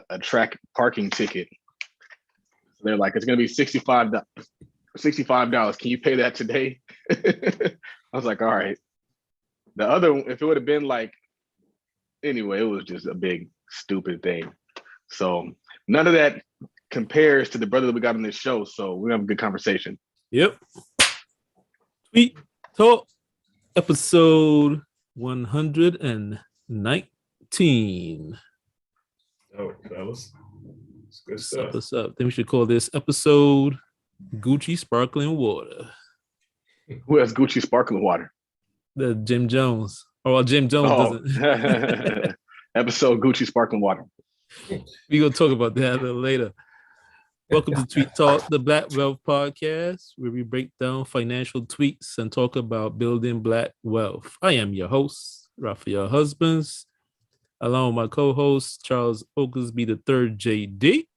a track parking ticket. So they're like, it's gonna be $65. Can you pay that today? I was like, all right. The other, if it would have been like, anyway, it was just a big stupid thing. So none of that compares to the brother that we got on this show. So we're gonna have a good conversation. Yep. Tweet Talk, episode 119. Oh, fellas. It's good stuff. What's up? Then we should call this episode Gucci Sparkling Water. Who has Gucci Sparkling Water? The Jim Jones. Oh, Jim Jones doesn't. Episode Gucci Sparkling Water. We're going to talk about that a little later. Welcome to Tweet Talk, the Black Wealth Podcast, where we break down financial tweets and talk about building Black wealth. I am your host, Raphael Husbands, along with my co-host, Charles Oglesby III, JD,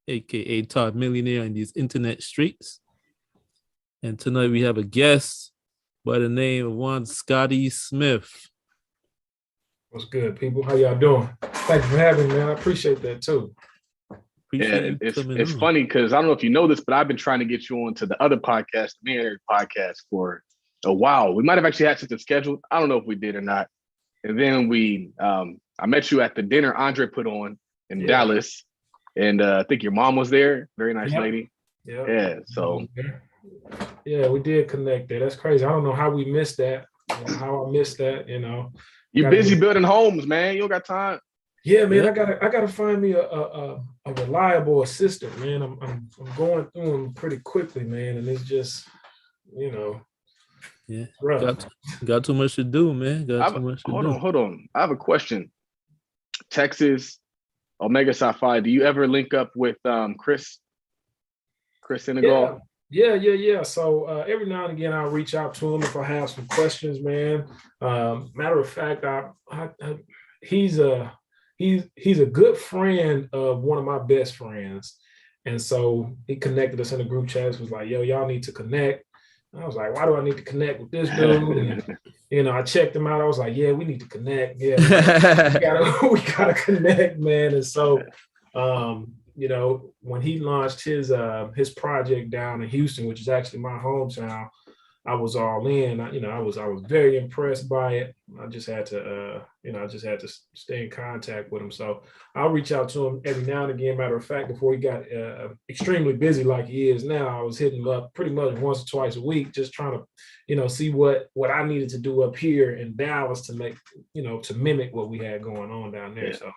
a.k.a. Todd Millionaire in these internet streets. And tonight we have a guest by the name of one Scottie Smith. What's good, people? How y'all doing? Thank you for having me, man. I appreciate that too. It's funny because I don't know if you know this, but I've been trying to get you on to the other podcast, the Millionaire podcast, for a while. We might have actually had something scheduled. I don't know if we did or not. And then I met you at the dinner Andre put on in Dallas, and I think your mom was there. Very nice lady. Yeah. So. Yeah, we did connect there. That's crazy. I don't know how we missed that. How I missed that. You're busy building homes, man. You don't got time. Yeah, man. I gotta find me a reliable assistant, man. I'm going through them pretty quickly, man, and it's just, rough. Got too much to do, man. Hold on. I have a question. Texas, Omega Psi Phi. Do you ever link up with Chris Senegal? Yeah. So every now and again, I'll reach out to him if I have some questions, man. Matter of fact, he's a good friend of one of my best friends. And so he connected us in a group chat. Was like, yo, y'all need to connect. And I was like, why do I need to connect with this dude? And, I checked him out. I was like, yeah, we need to connect. Yeah, we gotta connect, man. And so, when he launched his project down in Houston, which is actually my hometown, I was all in. I was very impressed by it. I just had to stay in contact with him. So I'll reach out to him every now and again. Matter of fact, before he got extremely busy like he is now, I was hitting him up pretty much once or twice a week, just trying to, see what I needed to do up here in Dallas to make, to mimic what we had going on down there. So,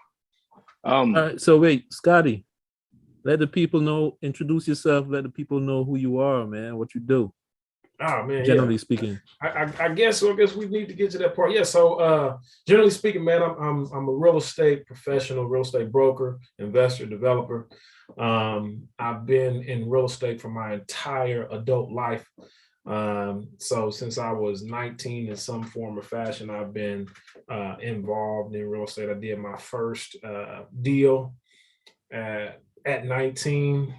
all right. So wait, Scottie, let the people know. Introduce yourself. Let the people know who you are, man. What you do. Oh man, generally speaking, I guess we need to get to that part. Yeah. So generally speaking, man, I'm a real estate professional, real estate broker, investor, developer. I've been in real estate for my entire adult life. So since I was 19 in some form or fashion, I've been involved in real estate. I did my first deal at 19.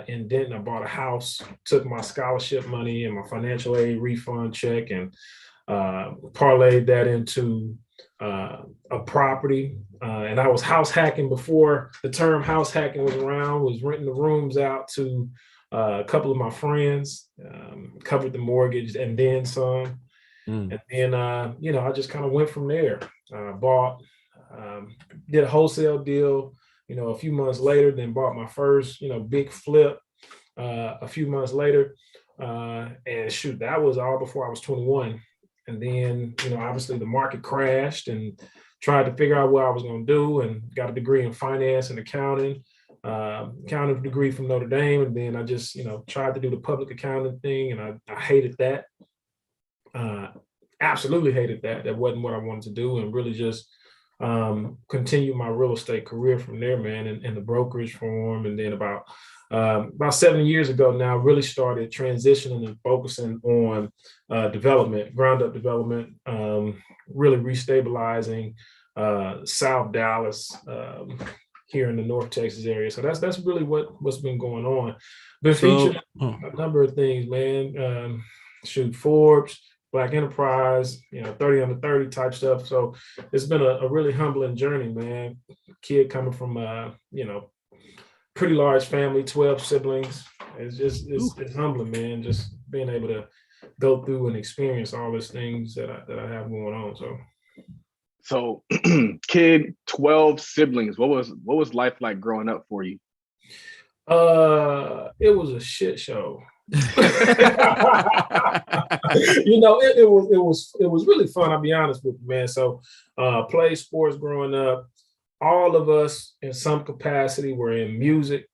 In Denton. I bought a house, took my scholarship money and my financial aid refund check and parlayed that into a property. And I was house hacking before the term house hacking was around, was renting the rooms out to a couple of my friends, covered the mortgage and then some. And then, I just kind of went from there. Bought, did a wholesale deal, a few months later, then bought my first, big flip a few months later. And shoot, that was all before I was 21. And then, obviously the market crashed and tried to figure out what I was going to do and got a degree in finance and accounting, accounting degree from Notre Dame. And then I just, tried to do the public accounting thing. And I hated that. Absolutely hated that. That wasn't what I wanted to do, and really just continue my real estate career from there, man, in the brokerage firm. And then about 7 years ago now, really started transitioning and focusing on development, ground up development, really restabilizing South Dallas here in the North Texas area. So that's really what's been going on. Been featured a number of things, man. Forbes, Black enterprise, 30 under 30 type stuff. So it's been a really humbling journey, man. Kid coming from pretty large family, 12 siblings. It's humbling, man. Just being able to go through and experience all these things that I have going on. So kid, 12 siblings. What was life like growing up for you? It was a shit show. It was really fun. I'll be honest with you, man. So played sports growing up. All of us in some capacity were in music.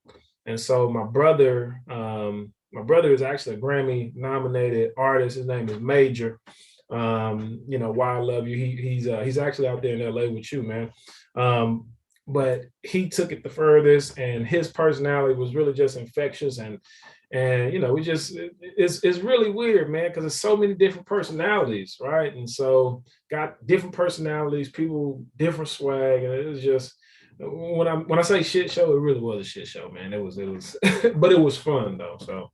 And so my brother is actually a Grammy nominated artist. His name is Major. Why I Love You. He's actually out there in LA with you, man. But he took it the furthest, and his personality was really just infectious. And it's really weird, man, because there's so many different personalities, right? And so got different personalities, people, different swag, and it was just, when I say shit show, it really was a shit show, man. It was, but it was fun though. So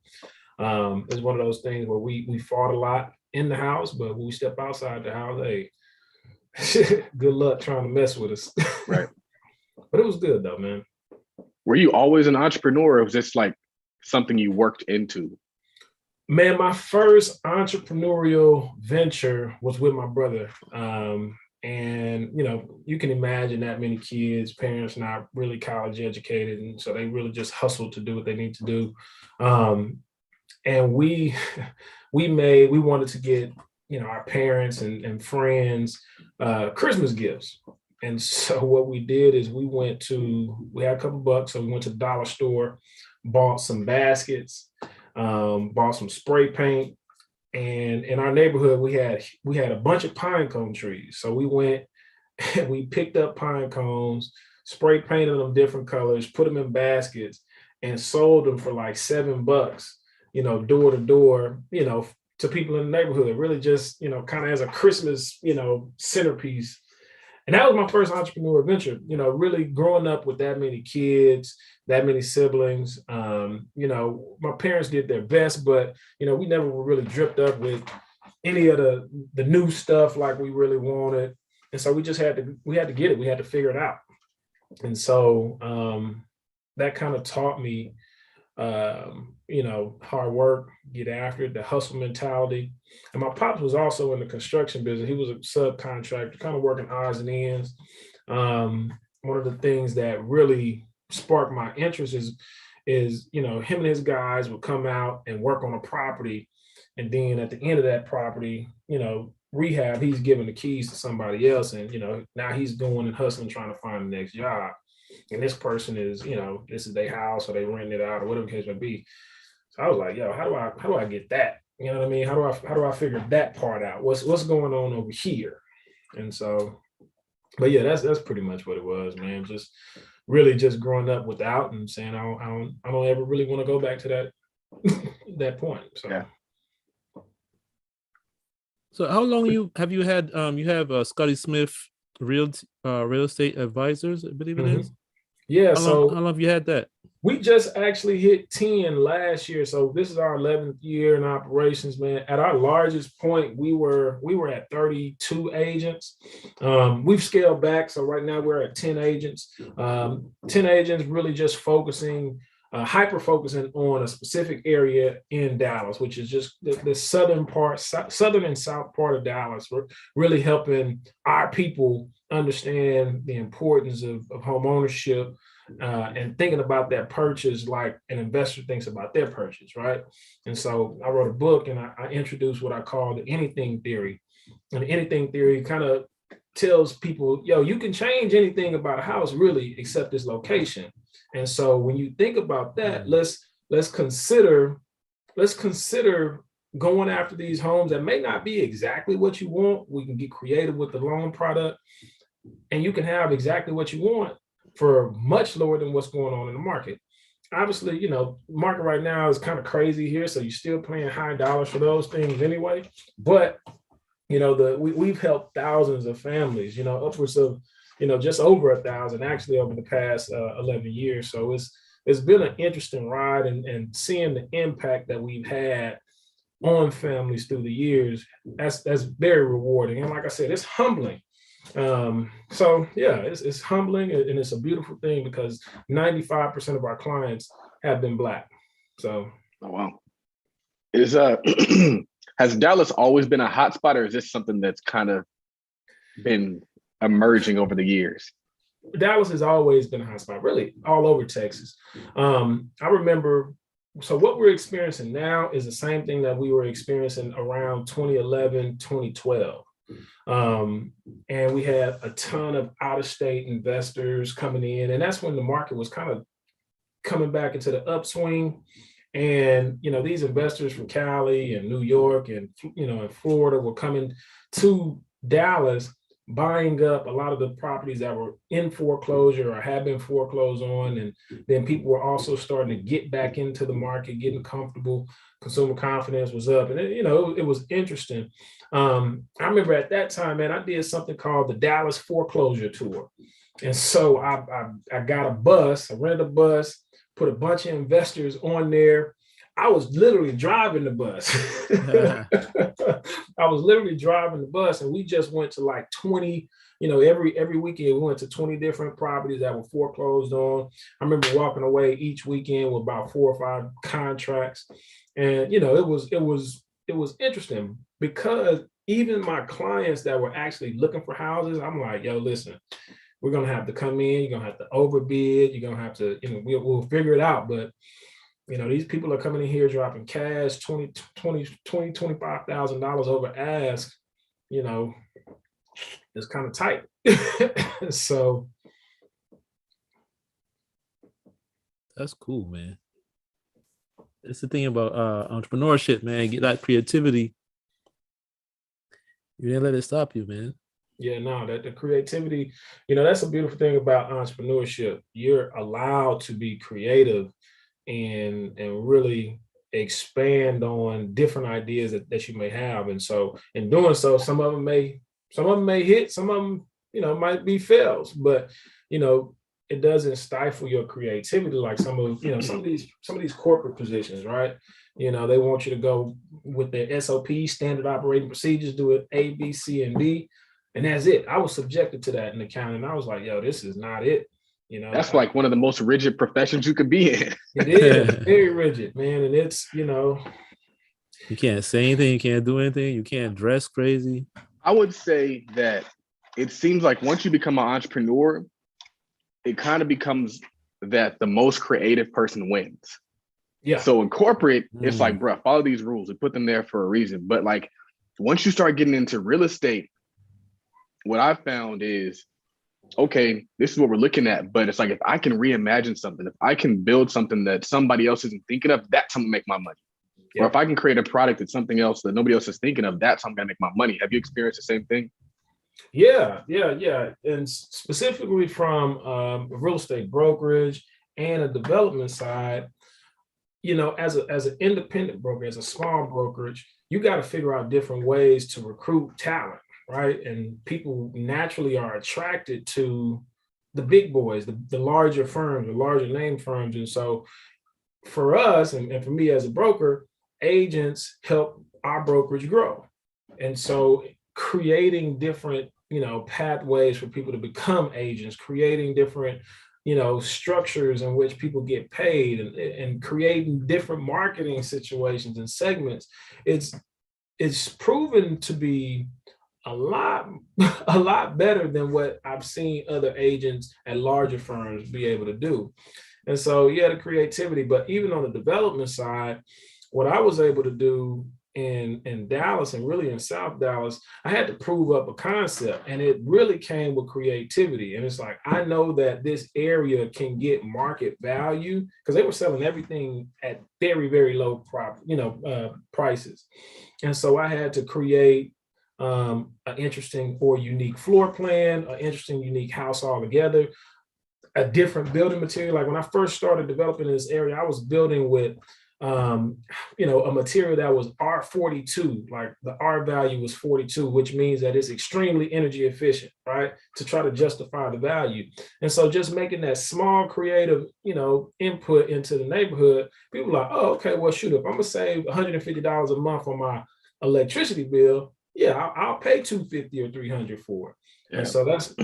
it's one of those things where we fought a lot in the house, but when we step outside the house, hey, good luck trying to mess with us. Right. But it was good though, man. Were you always an entrepreneur, or was this like something you worked into? Man, my first entrepreneurial venture was with my brother. And, you can imagine that many kids, parents not really college educated. And so they really just hustle to do what they need to do. And we wanted to get, our parents and friends Christmas gifts. And so what we did is we had a couple bucks. So we went to the dollar store, bought some baskets, bought some spray paint. And in our neighborhood, we had a bunch of pine cone trees. So we went and we picked up pine cones, spray painted them different colors, put them in baskets, and sold them for like $7, door to door, to people in the neighborhood, really just, kind of as a Christmas, centerpiece. And that was my first entrepreneurial venture, really growing up with that many kids, that many siblings. My parents did their best, but, we never were really dripped up with any of the new stuff like we really wanted. And so we had to get it. We had to figure it out. And so that kind of taught me, hard work, get after it, the hustle mentality. And my pops was also in the construction business. He was a subcontractor, kind of working odds and ends. One of the things that really sparked my interest is him and his guys would come out and work on a property. And then at the end of that property, rehab, he's giving the keys to somebody else. And, now he's going and hustling, trying to find the next job. And this person is, this is their house, or they rent it out, or whatever the case may be. So I was like, yo, how do I get that? You know what I mean? How do I figure that part out? What's going on over here? And so, but yeah, that's pretty much what it was, man. Just really just growing up without, and saying I don't ever really want to go back to that point. So. Yeah. So how long have you had you have Scottie Smith real estate advisors, I believe it is? Yeah. How long have you had that? We just actually hit 10 last year. So this is our 11th year in operations, man. At our largest point, we were at 32 agents. We've scaled back. So right now we're at 10 agents. 10 agents really just hyper-focusing on a specific area in Dallas, which is just the southern and south part of Dallas. We're really helping our people understand the importance of home ownership, and thinking about that purchase like an investor thinks about their purchase, right? And so I wrote a book, and I introduced what I call the anything theory. And the anything theory kind of tells people, yo, you can change anything about a house really except its location. And so when you think about that, let's consider going after these homes that may not be exactly what you want. We can get creative with the loan product, and you can have exactly what you want for much lower than what's going on in the market. Obviously, market right now is kind of crazy here, so you're still paying high dollars for those things anyway. But we've helped thousands of families, upwards of just over 1,000 actually over the past 11 years. So it's been an interesting ride, and seeing the impact that we've had on families through the years, that's very rewarding. And like I said, it's humbling. So yeah, it's humbling, and it's a beautiful thing because 95% of our clients have been Black. So, oh, wow. Is has Dallas always been a hotspot, or is this something that's kind of been emerging over the years? Dallas has always been a hotspot, really all over Texas. I remember, so what we're experiencing now is the same thing that we were experiencing around 2011, 2012. And we had a ton of out-of-state investors coming in, and that's when the market was kind of coming back into the upswing. And, you know, these investors from Cali and New York and, you know, and Florida were coming to Dallas, buying up a lot of the properties that were in foreclosure or had been foreclosed on. And then people were also starting to get back into the market, getting comfortable. Consumer confidence was up. And, you know, it was interesting. I remember at that time, man, I did something called the Dallas Foreclosure Tour. And so I got a bus, I rented a bus, put a bunch of investors on there. I was literally driving the bus. I was literally driving the bus, and we just went to like 20, you know, every weekend we went to 20 different properties that were foreclosed on. I remember walking away each weekend with about 4 or 5 contracts. And, you know, it was interesting because even my clients that were actually looking for houses, I'm like, yo, listen, we're going to have to come in, you're going to have to overbid, you're going to have to, you know, we'll figure it out. But, you know, these people are coming in here dropping cash, $25,000 over ask, you know, it's kind of tight. So. That's cool, man. That's the thing about entrepreneurship, man. Get that creativity. You didn't let it stop you, man. Yeah, no, that the creativity, you know, that's a beautiful thing about entrepreneurship. You're allowed to be creative and really expand on different ideas that you may have. And so in doing so, some of them may hit, some of them, you know, might be fails, but, you know, it doesn't stifle your creativity like some of these corporate positions, right? You know, they want you to go with their SOP, standard operating procedures, do it A, B, C, and D. And that's it. I was subjected to that in accounting. I was like, yo, this is not it. You know, that's like one of the most rigid professions you could be in. It is very rigid, man. And it's, you know, you can't say anything, you can't do anything, you can't dress crazy. I would say that it seems like once you become an entrepreneur, it kind of becomes that the most creative person wins. Yeah. So in corporate, it's like, bro, follow these rules. We put them there for a reason. But like, once you start getting into real estate, what I found is, okay, this is what we're looking at. But it's like, if I can reimagine something, if I can build something that somebody else isn't thinking of, that's how I'm gonna make my money. Yeah. Or if I can create a product that's something else that nobody else is thinking of, that's how I'm gonna make my money. Have you experienced the same thing? Yeah. And specifically from a real estate brokerage and a development side, you know, as an independent broker, as a small brokerage, you got to figure out different ways to recruit talent, right? And people naturally are attracted to the big boys, the larger firms, the larger name firms. And so for us, and for me as a broker, agents help our brokerage grow. And so creating different, you know, pathways for people to become agents, creating different, you know, structures in which people get paid, and creating different marketing situations and segments. It's proven to be a lot better than what I've seen other agents at larger firms be able to do. And so, yeah, the creativity, but even on the development side, what I was able to do in Dallas, and really in South Dallas, I had to prove up a concept, and it really came with creativity. And it's like, I know that this area can get market value, because they were selling everything at very, very low prices. And so I had to create an interesting or unique floor plan, an interesting, unique house altogether, a different building material. Like when I first started developing in this area, I was building with a material that was R42, like the R value was 42, which means that it's extremely energy efficient, right? To try to justify the value. And so just making that small creative, input into the neighborhood, people are like, oh, okay, well, shoot, if I'm gonna save $150 a month on my electricity bill, yeah, I'll pay $250 or $300 for it. Yeah. And so that's,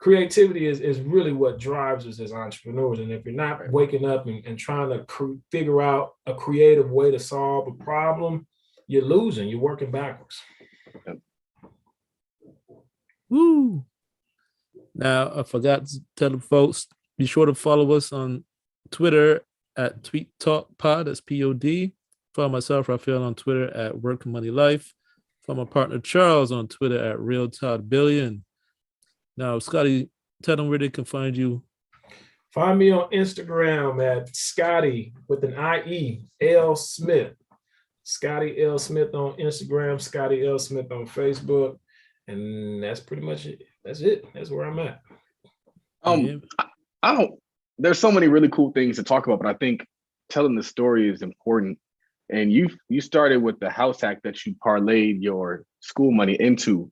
creativity is really what drives us as entrepreneurs. And if you're not waking up and trying to figure out a creative way to solve a problem, you're losing, you're working backwards. Woo. Now, I forgot to tell the folks, be sure to follow us on Twitter at Tweet Talk Pod, that's POD. Follow myself, Raphael, on Twitter at Work Money Life. Follow my partner, Charles, on Twitter at Real Todd Billion. Now, Scottie, tell them where they can find you. Find me on Instagram at Scottie with an IE, L Smith. Scottie L Smith on Instagram, Scottie L Smith on Facebook. And that's pretty much it. That's it. That's where I'm at. There's so many really cool things to talk about, but I think telling the story is important. And you started with the house hack that you parlayed your school money into.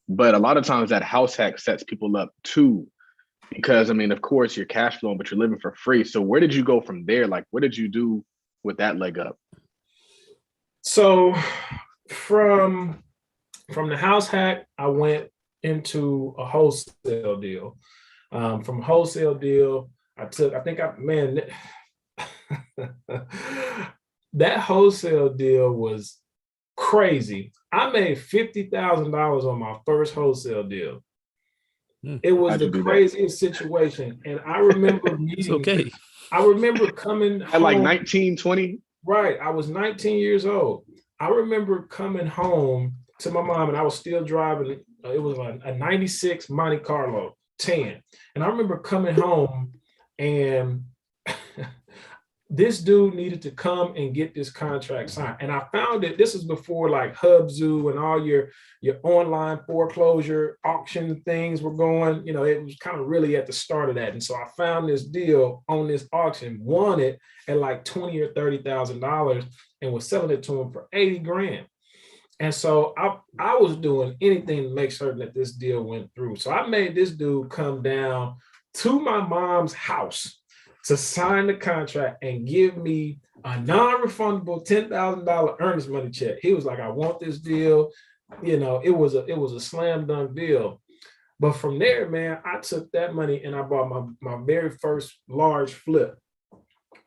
But a lot of times that house hack sets people up too, because of course you're cash flowing, but you're living for free. So where did you go from there? Like, what did you do with that leg up? So from the house hack, I went into a wholesale deal. From a wholesale deal, that wholesale deal was crazy. I made $50,000 on my first wholesale deal. It was the craziest situation. And I remember meeting, I remember coming home. At like 19, 20? Right. I was 19 years old. I remember coming home to my mom and I was still driving. It was a 96 Monte Carlo 10. And I remember coming home and this dude needed to come and get this contract signed. And I found it, this is before like Hubzu and all your online foreclosure auction things were going, it was kind of really at the start of that. And so I found this deal on this auction, won it at like $20,000 or $30,000 and was selling it to him for 80 grand. And so I was doing anything to make certain that this deal went through. So I made this dude come down to my mom's house to sign the contract and give me a non-refundable $10,000 earnest money check. He was like, I want this deal. It was a slam dunk deal. But from there, man, I took that money and I bought my very first large flip.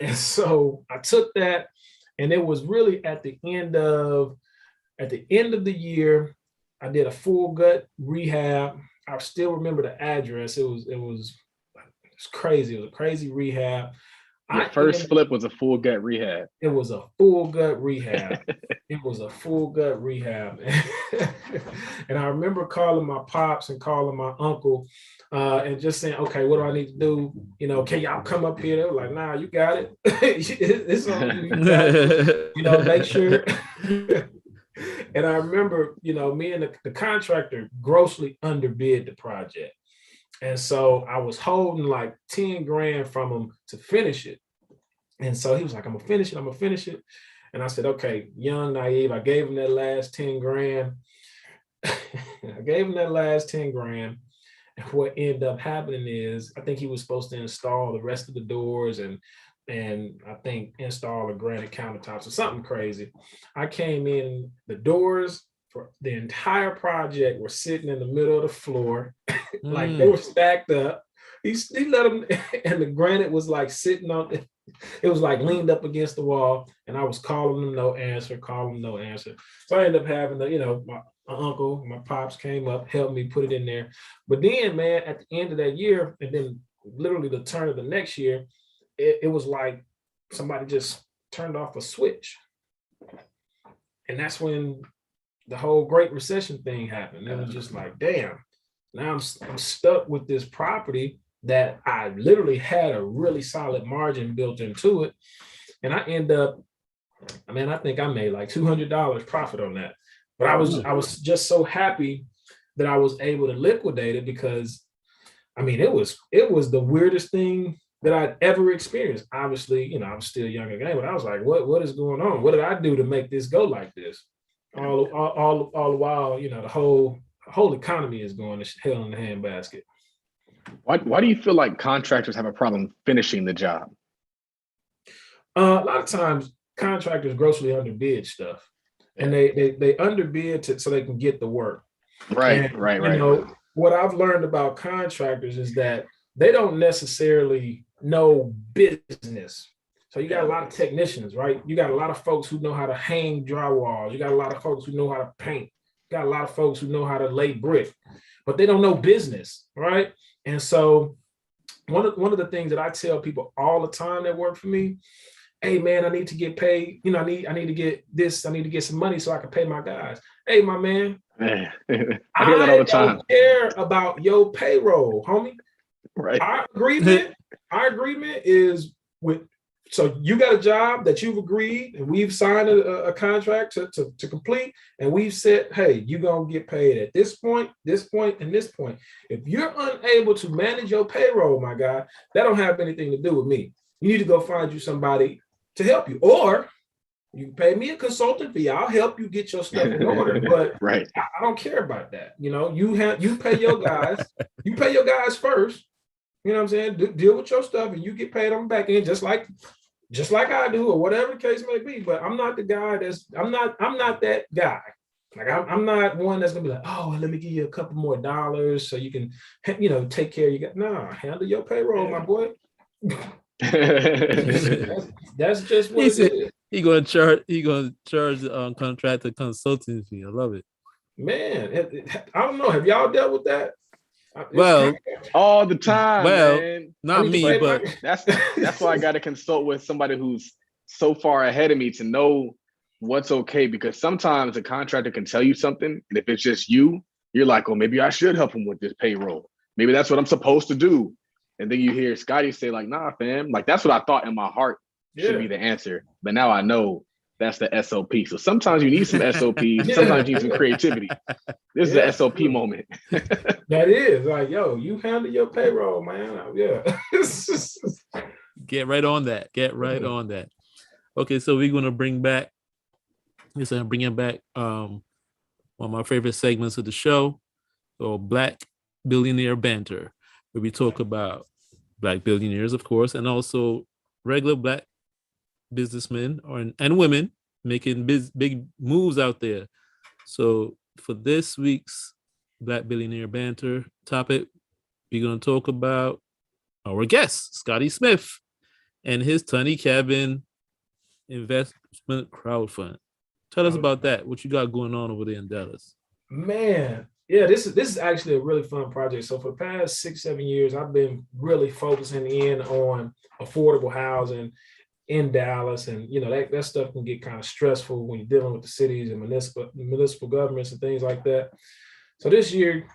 And so I took that, and it was really at the end of the year, I did a full gut rehab. I still remember the address. It's crazy. It was a crazy rehab. Your first flip was a full gut rehab. It was a full gut rehab. It was a full gut rehab. And I remember calling my pops and calling my uncle and just saying, okay, what do I need to do? Can y'all come up here? They were like, nah, you got it. It's on you. You got it. Make sure. And I remember, me and the contractor grossly underbid the project. And so I was holding like 10 grand from him to finish it. And so he was like, I'm gonna finish it. And I said, okay, young, naive. I gave him that last 10 grand. And what ended up happening is, I think he was supposed to install the rest of the doors and I think install a granite countertops or something crazy. I came in, the doors for the entire project were sitting in the middle of the floor. Like they were stacked up. He let them, and the granite was like sitting on it. It was like leaned up against the wall, and I was calling them, no answer. So I ended up having my uncle, my pops came up, helped me put it in there. But then, man, at the end of that year, and then literally the turn of the next year, it was like somebody just turned off a switch. And that's when the whole Great Recession thing happened. It was just like, damn, now I'm stuck with this property that I literally had a really solid margin built into it. And I end up, I think I made like $200 profit on that. But I was just so happy that I was able to liquidate it because, it was the weirdest thing that I'd ever experienced. Obviously, you know, I was still young again, but I was like, what is going on? What did I do to make this go like this? All the while, you know, the whole economy is going to hell in the handbasket. Why do you feel like contractors have a problem finishing the job? A lot of times contractors grossly underbid stuff, and they underbid so they can get the work. Right. You know, what I've learned about contractors is that they don't necessarily know business. So you got a lot of technicians, right? You got a lot of folks who know how to hang drywall. You got a lot of folks who know how to paint. You got a lot of folks who know how to lay brick, but they don't know business, right? And so one of the things that I tell people all the time that work for me, hey man, I need to get paid. You know, I need to get this. I need to get some money so I can pay my guys. Hey, my man, I hear that all the time. I don't care about your payroll, homie. Right. Our agreement is with. So you got a job that you've agreed, and we've signed a contract to complete, and we've said, hey, you're gonna get paid at this point, and this point. If you're unable to manage your payroll, my guy, that don't have anything to do with me. You need to go find you somebody to help you, or you can pay me a consultant fee. I'll help you get your stuff in order. But right. I don't care about that. You know, you pay your guys, you pay your guys first. You know what I'm saying? Deal with your stuff, and you get paid on the back end, just like I do, or whatever the case may be. But I'm not the guy I'm not that guy. Like I'm not one that's gonna be like, oh, let me give you a couple more dollars so you can, you know, take care of you. Nah, handle your payroll, my boy. that's just what it is. He gonna charge the contractor consulting fee. I love it. Man, I don't know. Have y'all dealt with that? Well, all the time. Well, man. Not me, but that's why I got to consult with somebody who's so far ahead of me to know what's okay. Because sometimes a contractor can tell you something, and if it's just you, you're like, oh, maybe I should help him with this payroll. Maybe that's what I'm supposed to do. And then you hear Scottie say like, nah, fam, like that's what I thought in my heart should be the answer. But now I know that's the SOP. So sometimes you need some SOPs. Sometimes you need some creativity. This is the SOP moment. That is like, yo, you handle your payroll, man. Yeah. Get right on that. On that. Okay, so we're gonna bring back one of my favorite segments of the show, so Black Billionaire Banter, where we talk about Black billionaires, of course, and also regular Black businessmen and women making big moves out there. So for this week's Black Billionaire Banter topic, we're going to talk about our guest, Scottie Smith, and his tiny cabin investment crowdfund. Tell us about that. What you got going on over there in Dallas? Man, yeah, this is actually a really fun project. So for the past 6-7 years, I've been really focusing in on affordable housing in Dallas. And, you know, that stuff can get kind of stressful when you're dealing with the cities and municipal governments and things like that. So this year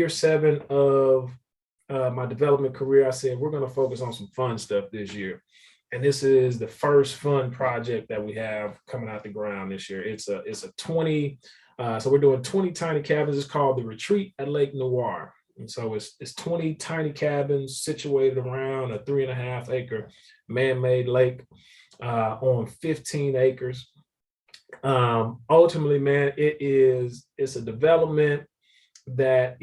7 of my development career, I said, we're going to focus on some fun stuff this year. And this is the first fun project that we have coming out the ground this year. It's a 20, so we're doing 20 tiny cabins. It's called the Retreat at Lake Noir. And so it's 20 tiny cabins situated around a 3.5 acre man-made lake on 15 acres. Ultimately, man, it's a development that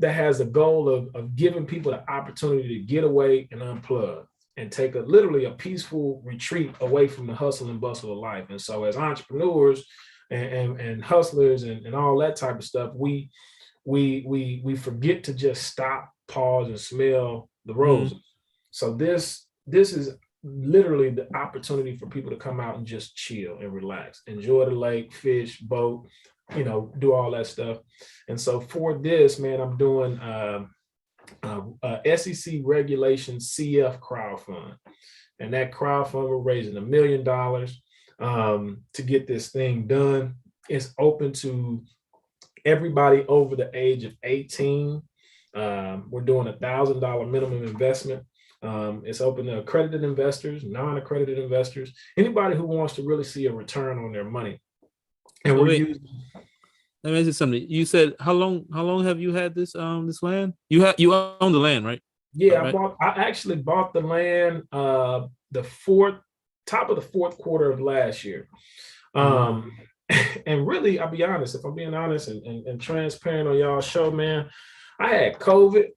has a goal of giving people the opportunity to get away and unplug and take literally a peaceful retreat away from the hustle and bustle of life. And so as entrepreneurs and hustlers and all that type of stuff, we forget to just stop, pause, and smell the roses. Mm-hmm. So this is literally the opportunity for people to come out and just chill and relax, enjoy the lake, fish, boat, you know, do all that stuff. And so for this, man, I'm doing SEC regulation CF crowdfund. And that crowdfund, we're raising $1 million to get this thing done. It's open to everybody over the age of 18. We're doing $1,000 minimum investment. It's open to accredited investors, non-accredited investors, anybody who wants to really see a return on their money. And let me ask you something. You said how long have you had this land? You own the land, right? Yeah, All right. I actually bought the land top of the fourth quarter of last year. Um, and really, I'll be honest, if I'm being honest and transparent on y'all show, man, I had COVID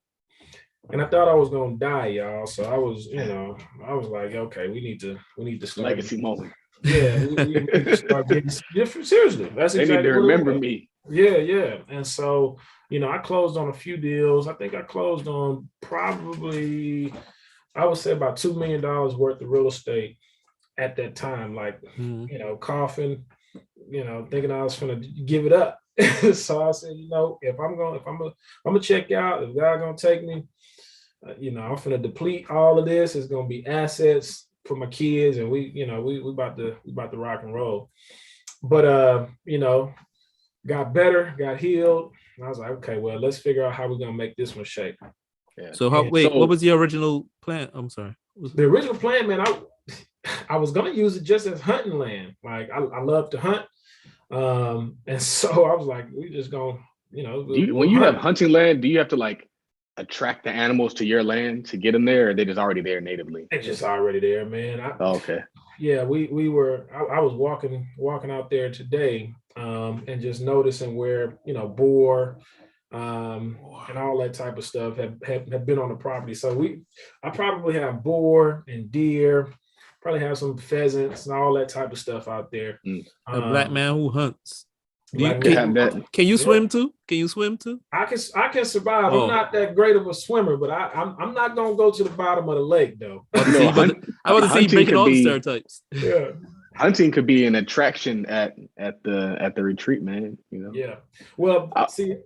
and I thought I was gonna die, y'all. So I was, I was like, okay, we need to start. Legacy moment. Yeah, we need to start getting different. Seriously, that's They need exactly to what it remember was. me. Yeah, yeah. And so, I closed on a few deals. I think I closed on probably, I would say about $2 million worth of real estate at that time. Like, coughing, thinking I was gonna give it up. So I said, if I'm gonna check out, if God gonna take me, I'm gonna deplete all of this. It's gonna be assets for my kids, and we about to rock and roll. But got better, got healed. And I was like, okay, well, let's figure out how we're gonna make this one shake. Yeah. So what was the original plan? I'm sorry. The original plan, man, I was gonna use it just as hunting land. Like I love to hunt. And so I was like, we just gonna, when you have hunting land, do you have to like attract the animals to your land to get them there, or they just already there natively? They're just already there, man. Okay. Yeah, we were. I was walking out there today, and just noticing where boar, and all that type of stuff have been on the property. So I probably have boar and deer, probably have some pheasants and all that type of stuff out there. A black man who hunts. Can you swim too? Can you swim too? I can survive. Oh. I'm not that great of a swimmer, but I'm not gonna go to the bottom of the lake though. I want to see you breaking all the stereotypes. Yeah. Hunting could be an attraction at the retreat, man. Yeah. Well, see,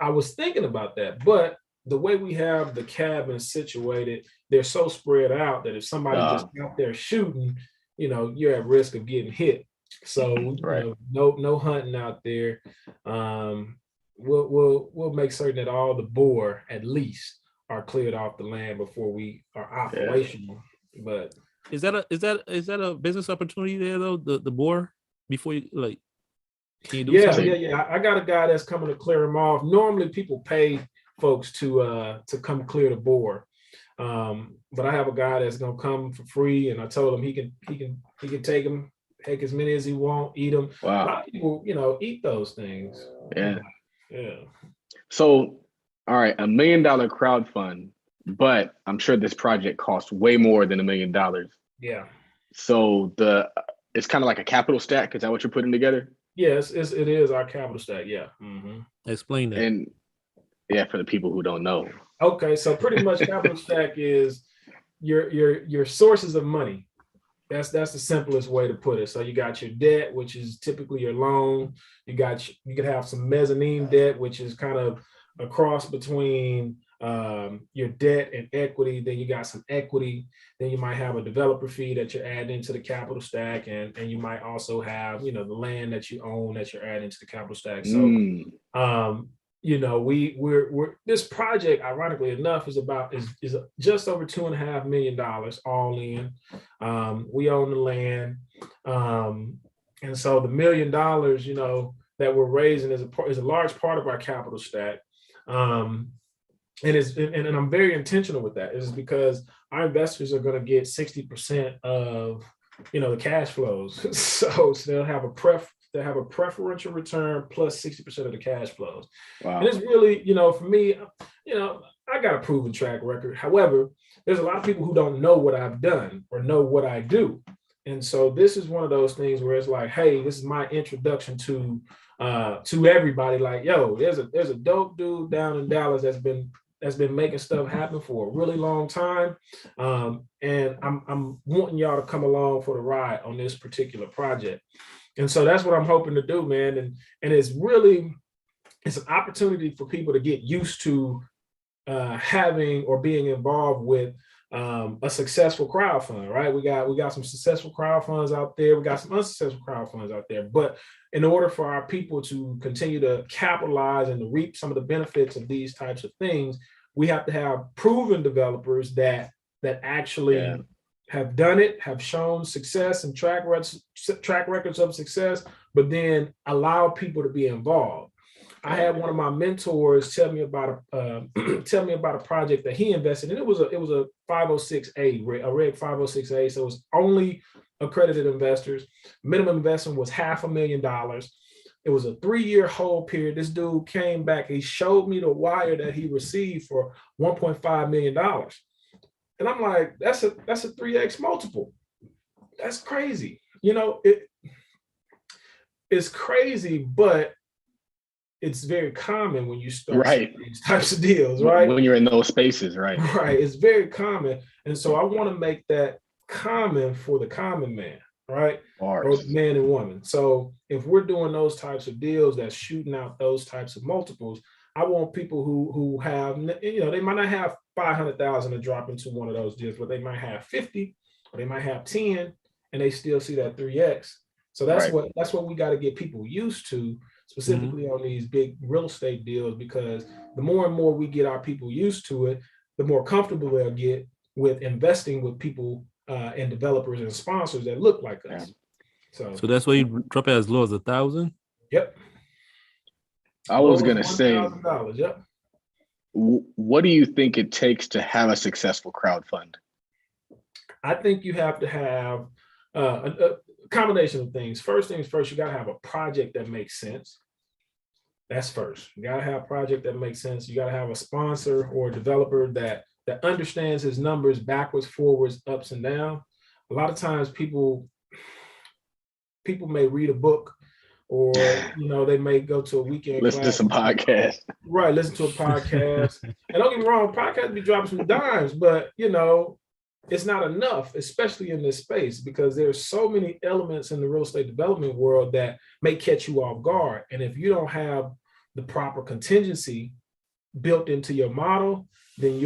I was thinking about that, but the way we have the cabins situated, they're so spread out that if somebody just out there shooting, you're at risk of getting hit. So right. No hunting out there. We'll make certain that all the boar at least are cleared off the land before we are operational. Yeah. But is that a business opportunity there though? The boar before you like? Can you do something? Yeah. I got a guy that's coming to clear them off. Normally people pay folks to come clear the boar. But I have a guy that's gonna come for free, and I told him he can take them. Take as many as he want, eat them. Wow. A lot of people, eat those things. Yeah. Yeah. So, all right, $1 million crowdfund, but I'm sure this project costs way more than $1 million. Yeah. So it's kind of like a capital stack. Is that what you're putting together? Yes, it is our capital stack. Yeah. Mm-hmm. Explain that. And for the people who don't know. Okay, so pretty much capital stack is your sources of money. That's the simplest way to put it. So you got your debt, which is typically your loan. You could have some mezzanine debt, which is kind of a cross between your debt and equity. Then you got some equity. Then you might have a developer fee that you're adding into the capital stack, and you might also have the land that you own that you're adding to the capital stack. So we're this project, ironically enough, is just over $2.5 million all in. We own the land, and so the $1 million, that we're raising is a large part of our capital stack. And I'm very intentional with that. Is because our investors are going to get 60% of the cash flows, so they'll have a preferential return plus 60% of the cash flows. Wow. And it's really, for me, I got a proven track record. However, there's a lot of people who don't know what I've done or know what I do. And so this is one of those things where it's like, hey, this is my introduction to everybody. Like, yo, there's a dope dude down in Dallas that's been making stuff happen for a really long time. And I'm wanting y'all to come along for the ride on this particular project. And so that's what I'm hoping to do, man. And it's an opportunity for people to get used to having or being involved with a successful crowdfund, right? We got some successful crowdfunds out there. We got some unsuccessful crowdfunds out there. But in order for our people to continue to capitalize and to reap some of the benefits of these types of things, we have to have proven developers that actually have done it, have shown success and track records of success, but then allow people to be involved. I had one of my mentors tell me about a project that he invested in. It was a 506A, a Reg 506A. So it was only accredited investors. Minimum investment was $500,000. It was a 3-year hold period. This dude came back. He showed me the wire that he received for $1.5 million. And I'm like, that's a 3x multiple. That's crazy. It's crazy, but it's very common when you start these types of deals, right? When you're in those spaces, right? Right. It's very common. And so I want to make that common for the common man, right? Or man and woman. So if we're doing those types of deals that's shooting out those types of multiples, I want people who have, they might not have 500,000 to drop into one of those deals, but they might have 50 or they might have 10 and they still see that 3x. So that's what we got to get people used to, specifically on these big real estate deals, because the more and more we get our people used to it, the more comfortable they'll get with investing with people and developers and sponsors that look like us. So that's why you drop it as low as 1,000. Yep. I was gonna say, yep. What do you think it takes to have a successful crowdfund? I think you have to have a combination of things. First things first, you got to have a project that makes sense. That's first. You got to have a project that makes sense. You got to have a sponsor or a developer that understands his numbers backwards, forwards, ups and down. A lot of times people may read a book, or they may go to a weekend listen class. to some podcasts. Right, listen to a podcast. And don't get me wrong, podcasts be dropping some dimes, but it's not enough, especially in this space, because there's so many elements in the real estate development world that may catch you off guard. And if you don't have the proper contingency built into your model, then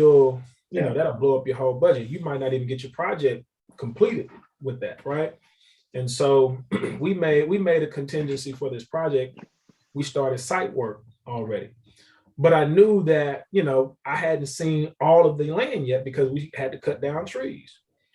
that'll blow up your whole budget. You might not even get your project completed with that, right? And so we made a contingency for this project. We started site work already. But I knew that, I hadn't seen all of the land yet because we had to cut down trees.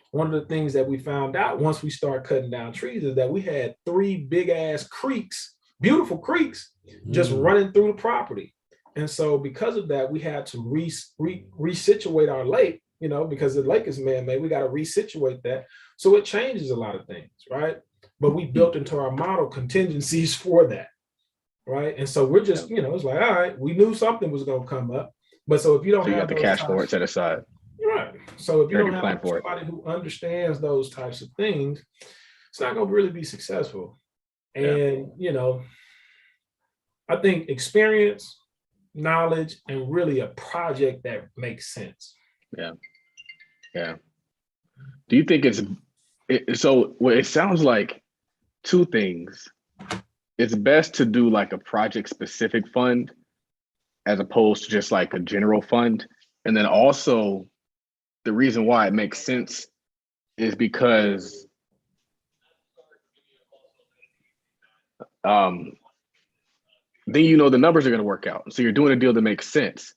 One of the things that we found out once we started cutting down trees is that we had 3 big ass creeks, beautiful creeks, just running through the property. And so because of that, we had to resituate our lake, because the lake is man-made, we got to resituate that. So it changes a lot of things, right? But we built into our model contingencies for that. Right. And so we're just, it's like, all right, we knew something was going to come up. But so if you don't have the cash for it set aside. Right. So if you don't have somebody who understands those types of things, it's not going to really be successful. And, I think experience, knowledge, and really a project that makes sense. Yeah. Yeah. Do you think it sounds like 2 things. It's best to do like a project specific fund as opposed to just like a general fund. And then also the reason why it makes sense is because then the numbers are going to work out. So you're doing a deal that makes sense.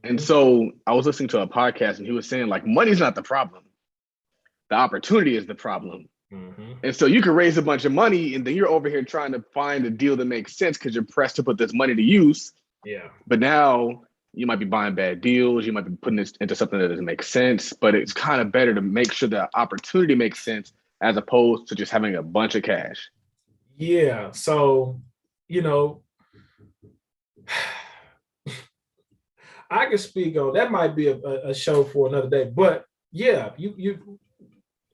And so I was listening to a podcast and he was saying like money's not the problem. The opportunity is the problem. And so you can raise a bunch of money and then you're over here trying to find a deal that makes sense because you're pressed to put this money to use. Yeah. But now you might be buying bad deals. You might be putting this into something that doesn't make sense, but it's kind of better to make sure the opportunity makes sense as opposed to just having a bunch of cash. Yeah. So, I can speak on that. Might be a show for another day, but yeah,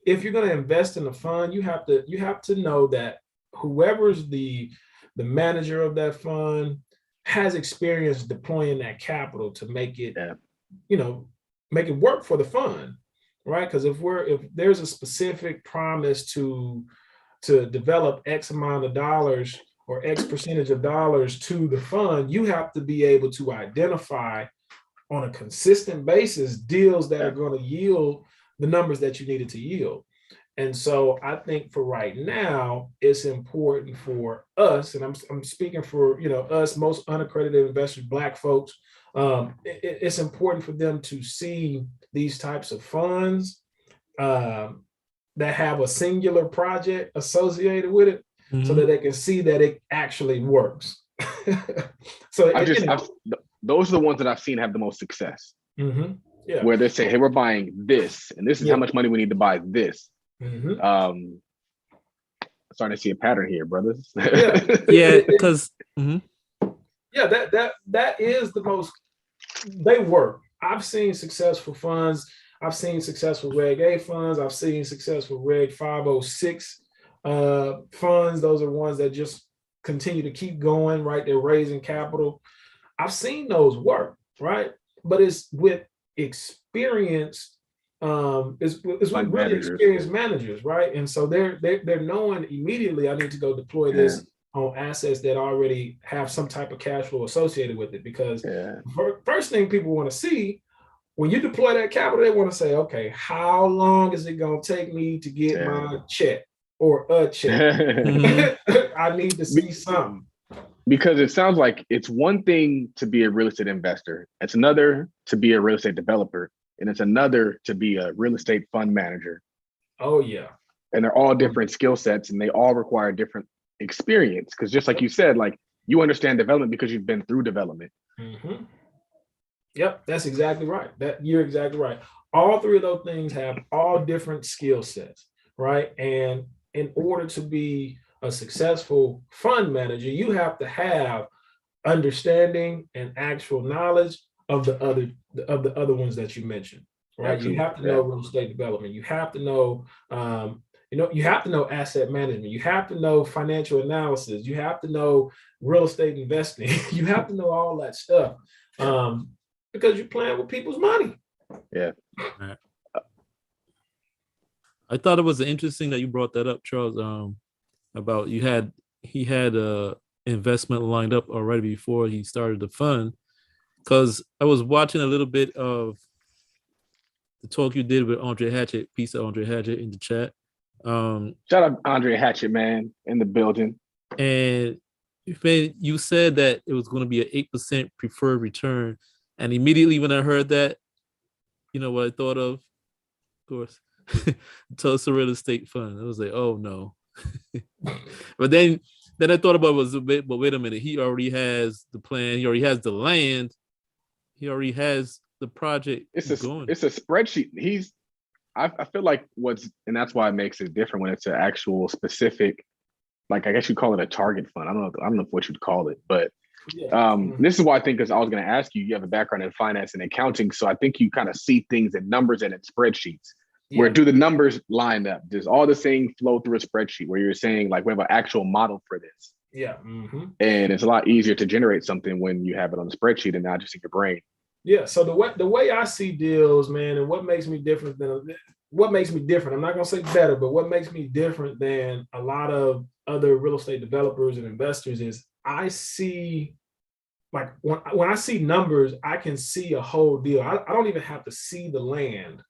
if you're going to invest in a fund, you have to know that whoever's the manager of that fund has experience deploying that capital to make it, make it work for the fund, right? Because if there's a specific promise to develop X amount of dollars or X percentage of dollars to the fund, you have to be able to identify on a consistent basis deals that are going to yield the numbers that you needed to yield. And so I think for right now, it's important for us, and I'm speaking for us, most unaccredited investors, Black folks, it's important for them to see these types of funds that have a singular project associated with it, so that they can see that it actually works. So those are the ones that I've seen have the most success. Mm-hmm. Yeah. Where they say, hey, we're buying this, and this is how much money we need to buy this. Mm-hmm. Starting to see a pattern here, brothers. Yeah, because that is the most. They work. I've seen successful funds. I've seen successful Reg A funds. I've seen successful Reg 506 funds. Those are ones that just continue to keep going, right? They're raising capital. I've seen those work, right? But it's with experience. It's with really experienced managers, right? And so they're knowing immediately, I need to go deploy this on assets that already have some type of cash flow associated with it. Because first thing people want to see when you deploy that capital, they want to say, okay, how long is it going to take me to get my check or a check? I need to see something. Because it sounds like it's one thing to be a real estate investor. It's another to be a real estate developer. And it's another to be a real estate fund manager. Oh, yeah. And they're all different skill sets and they all require different experience. Because just like you said, like you understand development because you've been through development. Mm-hmm. Yep, that's exactly right. You're exactly right. All three of those things have all different skill sets, right? And in order to be a successful fund manager, you have to have understanding and actual knowledge of the other ones that you mentioned, right? Absolutely. You have to know real estate development. You have to know, you have to know asset management. You have to know financial analysis. You have to know real estate investing. You have to know all that stuff because you're playing with people's money. Yeah. I thought it was interesting that you brought that up, Charles. About he had a investment lined up already before he started the fund. Because I was watching a little bit of the talk you did with Andre Hatchett, piece of Andre Hatchett in the chat. Shout out Andre Hatchett, man, in the building. And you said that it was going to be an 8% preferred return. And immediately when I heard that, you know what I thought of course, Tulsa Real Estate Fund. I was like, oh no. But then I thought about it but wait a minute, he already has the plan, he already has the land. He already has the project going. It's a spreadsheet. I feel like and that's why it makes it different when it's an actual specific, like I guess you call it a target fund. I don't know what you'd call it, but this is why I think, because I was going to ask you, you have a background in finance and accounting, so I think you kind of see things in numbers and in spreadsheets. Where do the numbers line up? Does all the same flow through a spreadsheet where you're saying like we have an actual model for this? Yeah. And it's a lot easier to generate something when you have it on the spreadsheet and not just in your brain. Yeah. So the way I see deals, man, and what makes me different, I'm not going to say better, but what makes me different than a lot of other real estate developers and investors is I see, like when I see numbers, I can see a whole deal. I don't even have to see the land.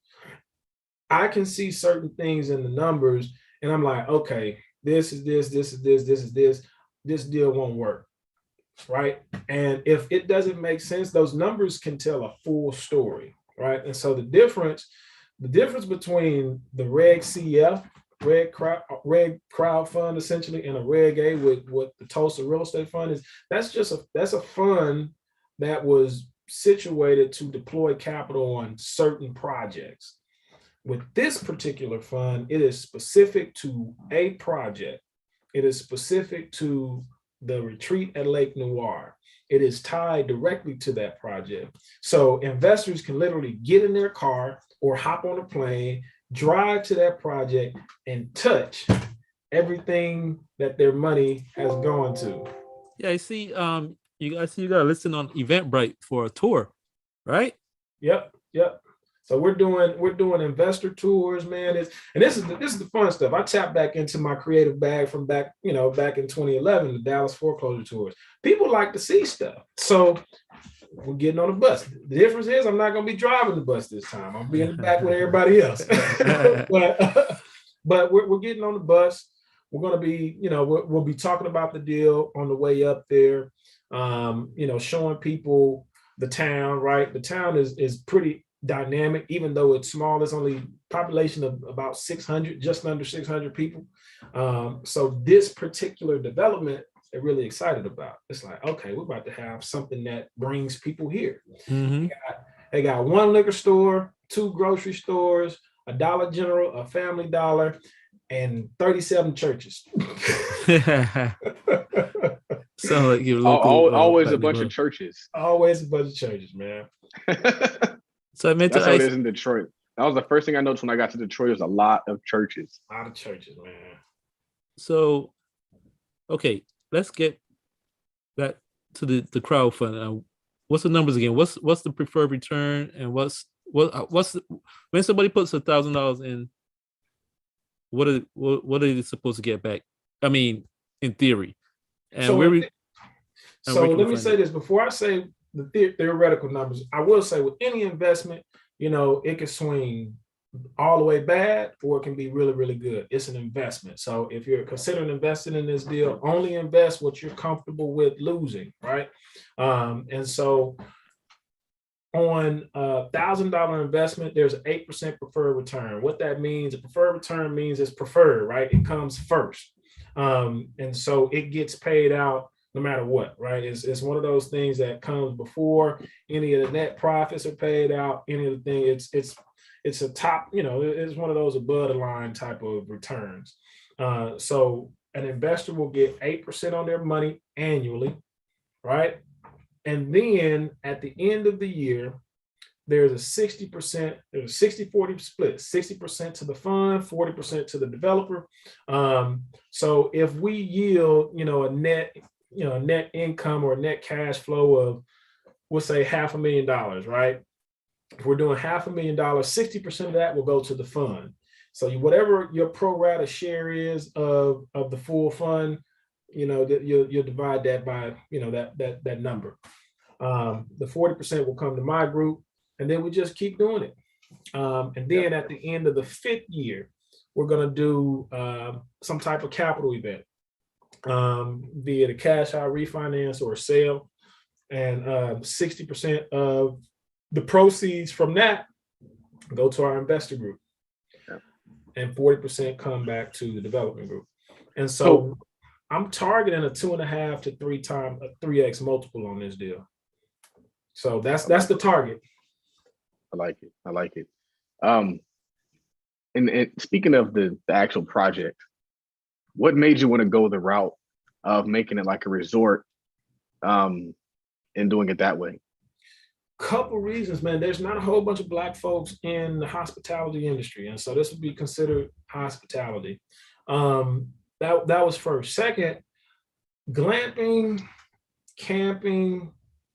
I can see certain things in the numbers and I'm like, okay, this is this is this, this deal won't work, right? And if it doesn't make sense, those numbers can tell a full story, right? And so the difference between the Reg CF, Reg Crowdfund essentially, and a Reg A with what the Tulsa Real Estate Fund is, that's a fund that was situated to deploy capital on certain projects. With this particular fund, it is specific to a project. It is specific to the retreat at Lake Noir. It is tied directly to that project. So investors can literally get in their car or hop on a plane, drive to that project and touch everything that their money has gone to. Yeah, I see. You got to listen on Eventbrite for a tour, right? Yep. So we're doing investor tours, man. This is the fun stuff. I tapped back into my creative bag from back in 2011, the Dallas Foreclosure tours. People like to see stuff. So we're getting on the bus. The difference is I'm not going to be driving the bus this time. I'll be in the back with everybody else. but we're getting on the bus. We're going to be, we'll be talking about the deal on the way up there. Showing people the town, right? The town is pretty dynamic, even though it's small. It's only population of about 600, just under 600 people. So this particular development they're really excited about. It's like, okay, we're about to have something that brings people here. Mm-hmm. They got one liquor store, two grocery stores, a Dollar General, a Family Dollar, and 37 churches. Sound like your local. Always a bunch of churches. Always a bunch of churches, man. So I meant That's to how it ask. is in Detroit. That was the first thing I noticed when I got to Detroit. There's a lot of churches. A lot of churches, man. So, okay, let's get back to the crowdfund. What's the numbers again? What's the preferred return, and what's when somebody puts $1,000 in, what are they supposed to get back? I mean, in theory. And so let me say this before I say the theoretical numbers. I will say with any investment, it can swing all the way bad, or it can be really, really good. It's an investment. So if you're considering investing in this deal, only invest what you're comfortable with losing, right? And so on a $1,000 investment, there's an 8% preferred return. What that means, a preferred return means it's preferred, right? It comes first. And so it gets paid out no matter what, right? It's one of those things that comes before any of the net profits are paid out, any of the thing. It's a top, it's one of those above the line type of returns. So an investor will get 8% on their money annually, right? And then at the end of the year, there's a 60%, there's a 60-40 split, 60% to the fund, 40% to the developer. So if we yield, a net income or net cash flow of, we'll say $500,000, right? If we're doing $500,000, 60% of that will go to the fund. So whatever your pro rata share is of the full fund, you'll divide that by, that number. The 40% will come to my group, and then we just keep doing it. And then at the end of the 5th year, we're going to do some type of capital event, be it a cash out refinance or a sale. And 60% of the proceeds from that go to our investor group, and 40% come back to the development group. And so I'm targeting a 2.5 to 3x multiple on this deal. So that's the target. I like it. And speaking of the actual project, what made you want to go the route of making it like a resort, and doing it that way? Couple reasons, man. There's not a whole bunch of Black folks in the hospitality industry, and so this would be considered hospitality. That was first. Second, glamping, camping,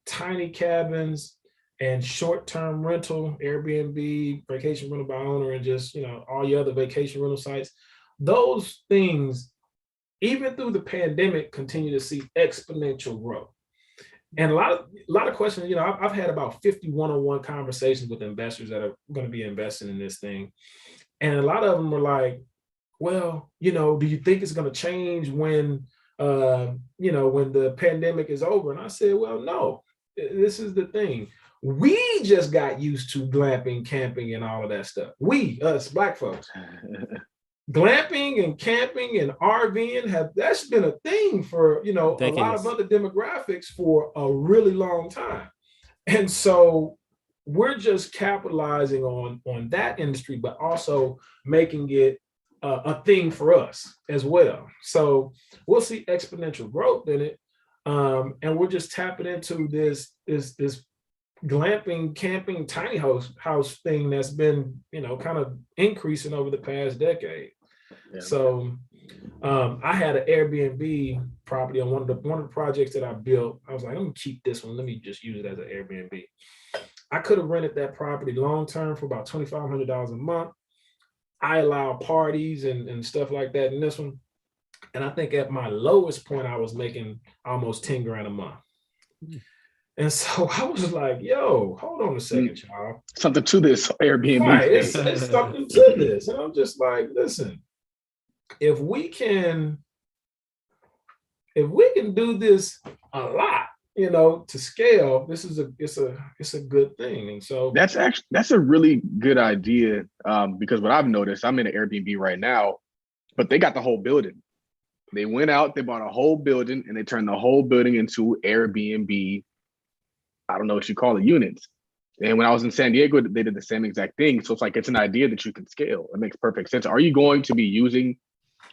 tiny cabins, and short-term rental, Airbnb, vacation rental by owner, and just all your other vacation rental sites. Those things, even through the pandemic, continue to see exponential growth. And a lot of questions, I've had about 50 one-on-one conversations with investors that are going to be investing in this thing. And a lot of them were like, well, do you think it's going to change when the pandemic is over? And I said, well, no, this is the thing. We just got used to glamping, camping, and all of that stuff. Us Black folks. Glamping and camping and RVing that's been a thing for decades. A lot of other demographics for a really long time. And so we're just capitalizing on that industry, but also making it a thing for us as well. So we'll see exponential growth in it. And we're just tapping into this glamping, camping, tiny house thing that's been, kind of increasing over the past decade. Yeah. So I had an Airbnb property on one of the projects that I built. I was like, I'm gonna keep this one. Let me just use it as an Airbnb. I could have rented that property long term for about $2,500 a month. I allow parties and stuff like that in this one. And I think at my lowest point, I was making almost 10 grand a month. And so I was like, yo, hold on a second, y'all. Something to this Airbnb. Right, it's something to this. And I'm just like, listen, if we can do this a lot, to scale, it's a good thing. And so that's a really good idea. Because what I've noticed, I'm in an Airbnb right now, but they got the whole building. They went out, they bought a whole building, and they turned the whole building into Airbnb. I don't know what you call it, units. And when I was in San Diego, they did the same exact thing. So it's like, it's an idea that you can scale. It makes perfect sense. Are you going to be using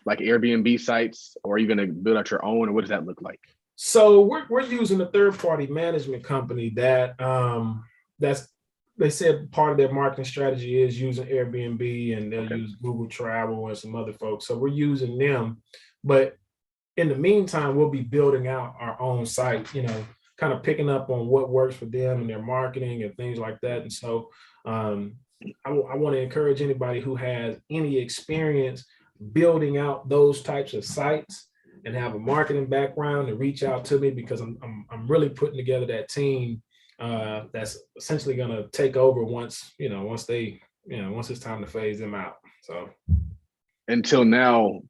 like Airbnb sites, or are you going to build out your own, or what does that look like? So we're using a third-party management company that they said part of their marketing strategy is using Airbnb, and they'll use Google Travel and some other folks. So we're using them. But in the meantime, we'll be building out our own site, kind of picking up on what works for them and their marketing and things like that. And so I want to encourage anybody who has any experience building out those types of sites and have a marketing background to reach out to me, because I'm really putting together that team that's essentially going to take over once it's time to phase them out. So until now,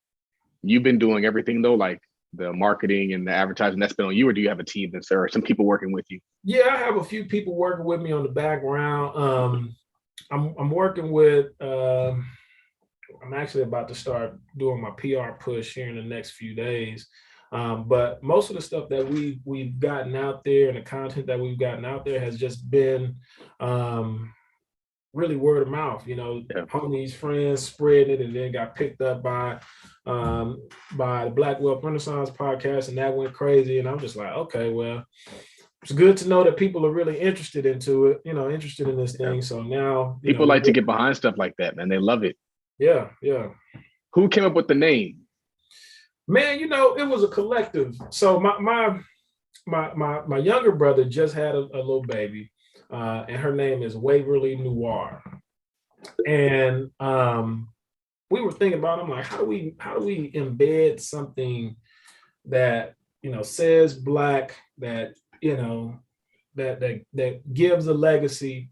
you've been doing everything though, like the marketing and the advertising, that's been on you, or do you have a team that's there, or some people working with you? Yeah, I have a few people working with me on the background. I'm working with I'm actually about to start doing my PR push here in the next few days. But most of the stuff that we've gotten out there and the content that we've gotten out there has just been really word of mouth, homies, friends spreading it, and then got picked up by the Black Wealth Renaissance podcast, and that went crazy. And I'm just like, okay, well, it's good to know that people are really interested into it, interested in this thing. So now people like to get behind stuff like that, man. They love it. Yeah. Who came up with the name? Man, it was a collective. So my younger brother just had a little baby, and her name is Waverly Noir. And we were thinking about, I'm like, how do we embed something that says Black, that that gives a legacy.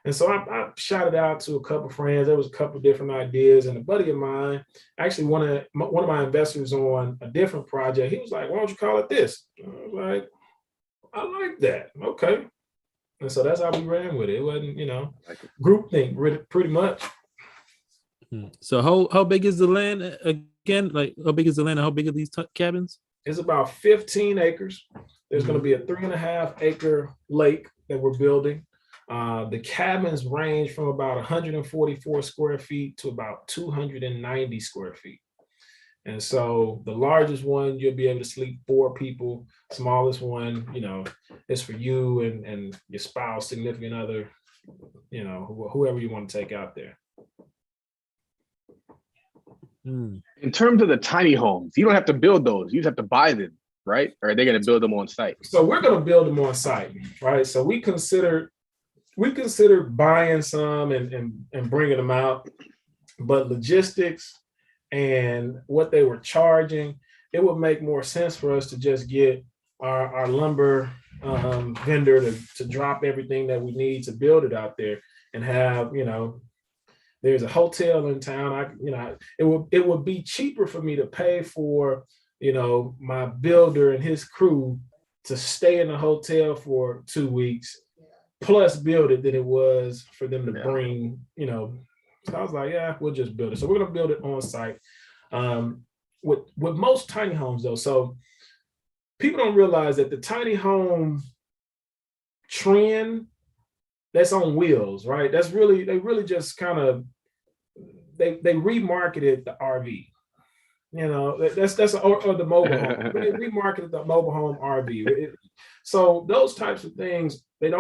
And so I shot it out to a couple of friends. There was a couple of different ideas, and a buddy of mine, actually one of my investors on a different project, he was like, "Why don't you call it this?" I was like, "I like that." Okay. And so that's how we ran with it. It wasn't, groupthink, pretty much. So how big is the land again? Like, how big is the land and how big are these cabins? It's about 15 acres. There's going to be a 3.5 acre lake that we're building. The cabins range from about 144 square feet to about 290 square feet. And so the largest one, you'll be able to sleep 4 people. Smallest one, is for you and your spouse, significant other, whoever you want to take out there. In terms of the tiny homes, you don't have to build those. You just have to buy them, right? Or are they going to build them on site? So we're going to build them on site, right? So we consider buying some and bringing them out, but logistics and what they were charging, it would make more sense for us to just get our lumber vendor to drop everything that we need to build it out there, and have, there's a hotel in town. It would be cheaper for me to pay for, my builder and his crew to stay in the hotel for 2 weeks plus build it than it was for them to bring, So I was like, yeah, we'll just build it. So we're going to build it on site. With most tiny homes though, so people don't realize that the tiny home trend, that's on wheels, right? They really just kind of, they remarketed the RV, or the mobile home. They remarketed the mobile home RV. So those types of things, they're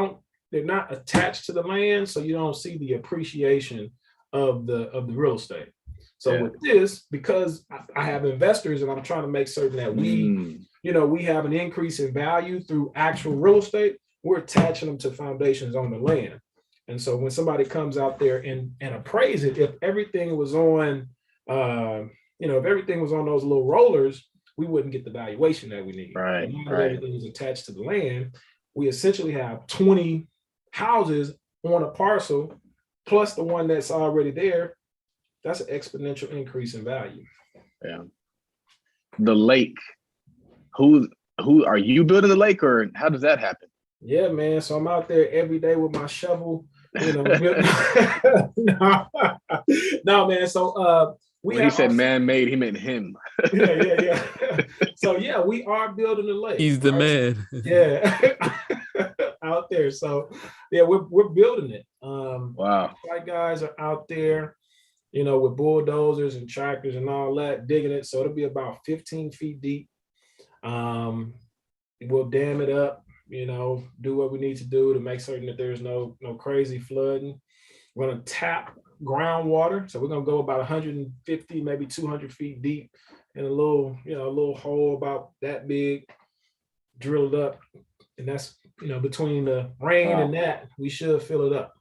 not attached to the land, so you don't see the appreciation of the real estate. So with this, because I have investors and I'm trying to make certain that we have an increase in value through actual real estate, we're attaching them to foundations on the land. And so when somebody comes out there and appraise it, if everything was on, if everything was on those little rollers, we wouldn't get the valuation that we need. Right. Everything is attached to the land. We essentially have 20 houses on a parcel, plus the one that's already there. That's an exponential increase in value. Yeah. The lake. Who are you building the lake, or how does that happen? Yeah, man. So I'm out there every day with my shovel. No, man. So When he said man-made, he meant him. Yeah. So yeah, we are building a lake. He's the man. Yeah, out there. So yeah, we're building it. Wow. White guys are out there, with bulldozers and tractors and all that, digging it. So it'll be about 15 feet deep. We'll dam it up, do what we need to do to make certain that there's no crazy flooding. We're going to tap groundwater. So we're going to go about 150, maybe 200 feet deep in a little hole about that big, drill it up. And that's, between the rain and that, we should fill it up.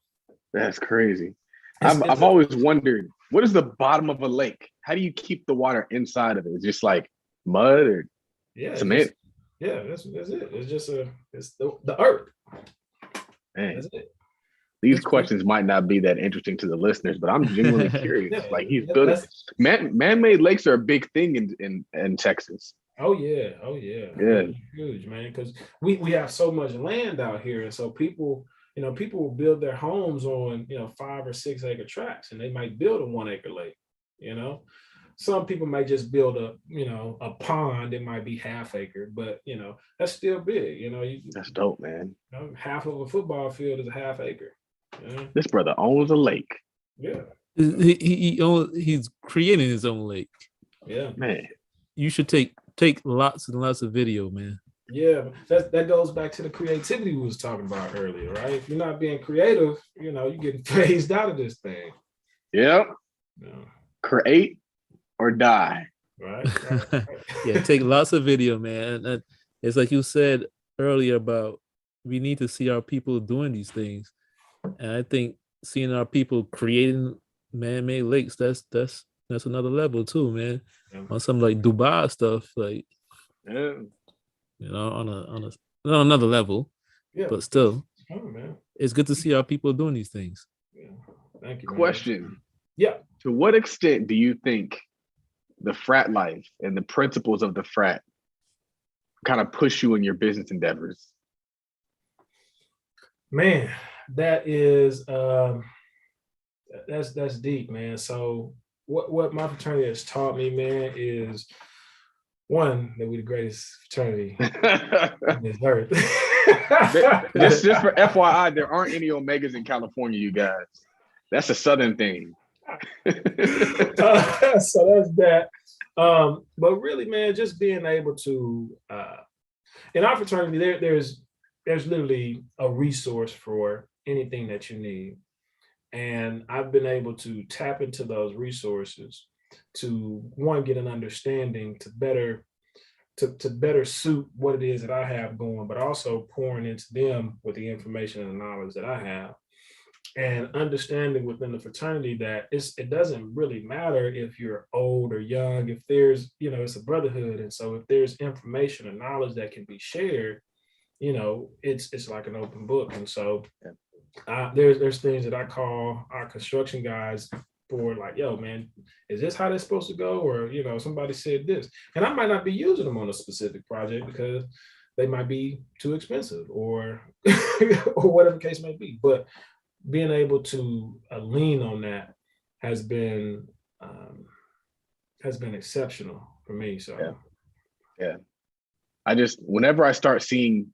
That's crazy. I've always wondered, what is the bottom of a lake? How do you keep the water inside of it? It's just like mud or cement? That's it. It's just it's the earth. Man. That's it. These questions might not be that interesting to the listeners, but I'm genuinely curious. Like he's building man-made lakes are a big thing in Texas. Oh yeah. Huge, man. Because we have so much land out here, and so people will build their homes on 5 or 6 acre tracts, and they might build a 1 acre lake. Some people might just build a pond. It might be half acre, but that's still big. That's dope, man. Half of a football field is a half acre. This brother owns a lake. Yeah, he's creating his own lake. Yeah, man. You should take lots and lots of video, man. Yeah, that goes back to the creativity we was talking about earlier, right? If you're not being creative, you're getting phased out of this thing. Yep. Yeah. Create or die. Right. Yeah, take lots of video, man. And it's like you said earlier about we need to see our people doing these things. And I think seeing our people creating man-made lakes, that's another level too, man. Yeah. On some like Dubai stuff, like on another level. Yeah. But still, man. It's good to see our people doing these things. Yeah. Thank you. Question. Man. Yeah. To what extent do you think the frat life and the principles of the frat kind of push you in your business endeavors? Man, that is that's deep, man. So what my fraternity has taught me, man, is one, that we're the greatest fraternity on this earth. Just for FYI, there aren't any Omegas in California, you guys. That's a Southern thing. So that's that. But really, man, just being able to in our fraternity, there's literally a resource for anything that you need. And I've been able to tap into those resources to get an understanding to better suit what it is that I have going, but also pouring into them with the information and the knowledge that I have. And understanding within the fraternity that it doesn't really matter if you're old or young, if there's, it's a brotherhood. And so if there's information and knowledge that can be shared, it's like an open book. And so there's things that I call our construction guys for, like, yo, man, is this how that's supposed to go? Or, somebody said this, and I might not be using them on a specific project because they might be too expensive or or whatever the case may be. But being able to lean on that has been exceptional for me. So yeah. Whenever I start seeing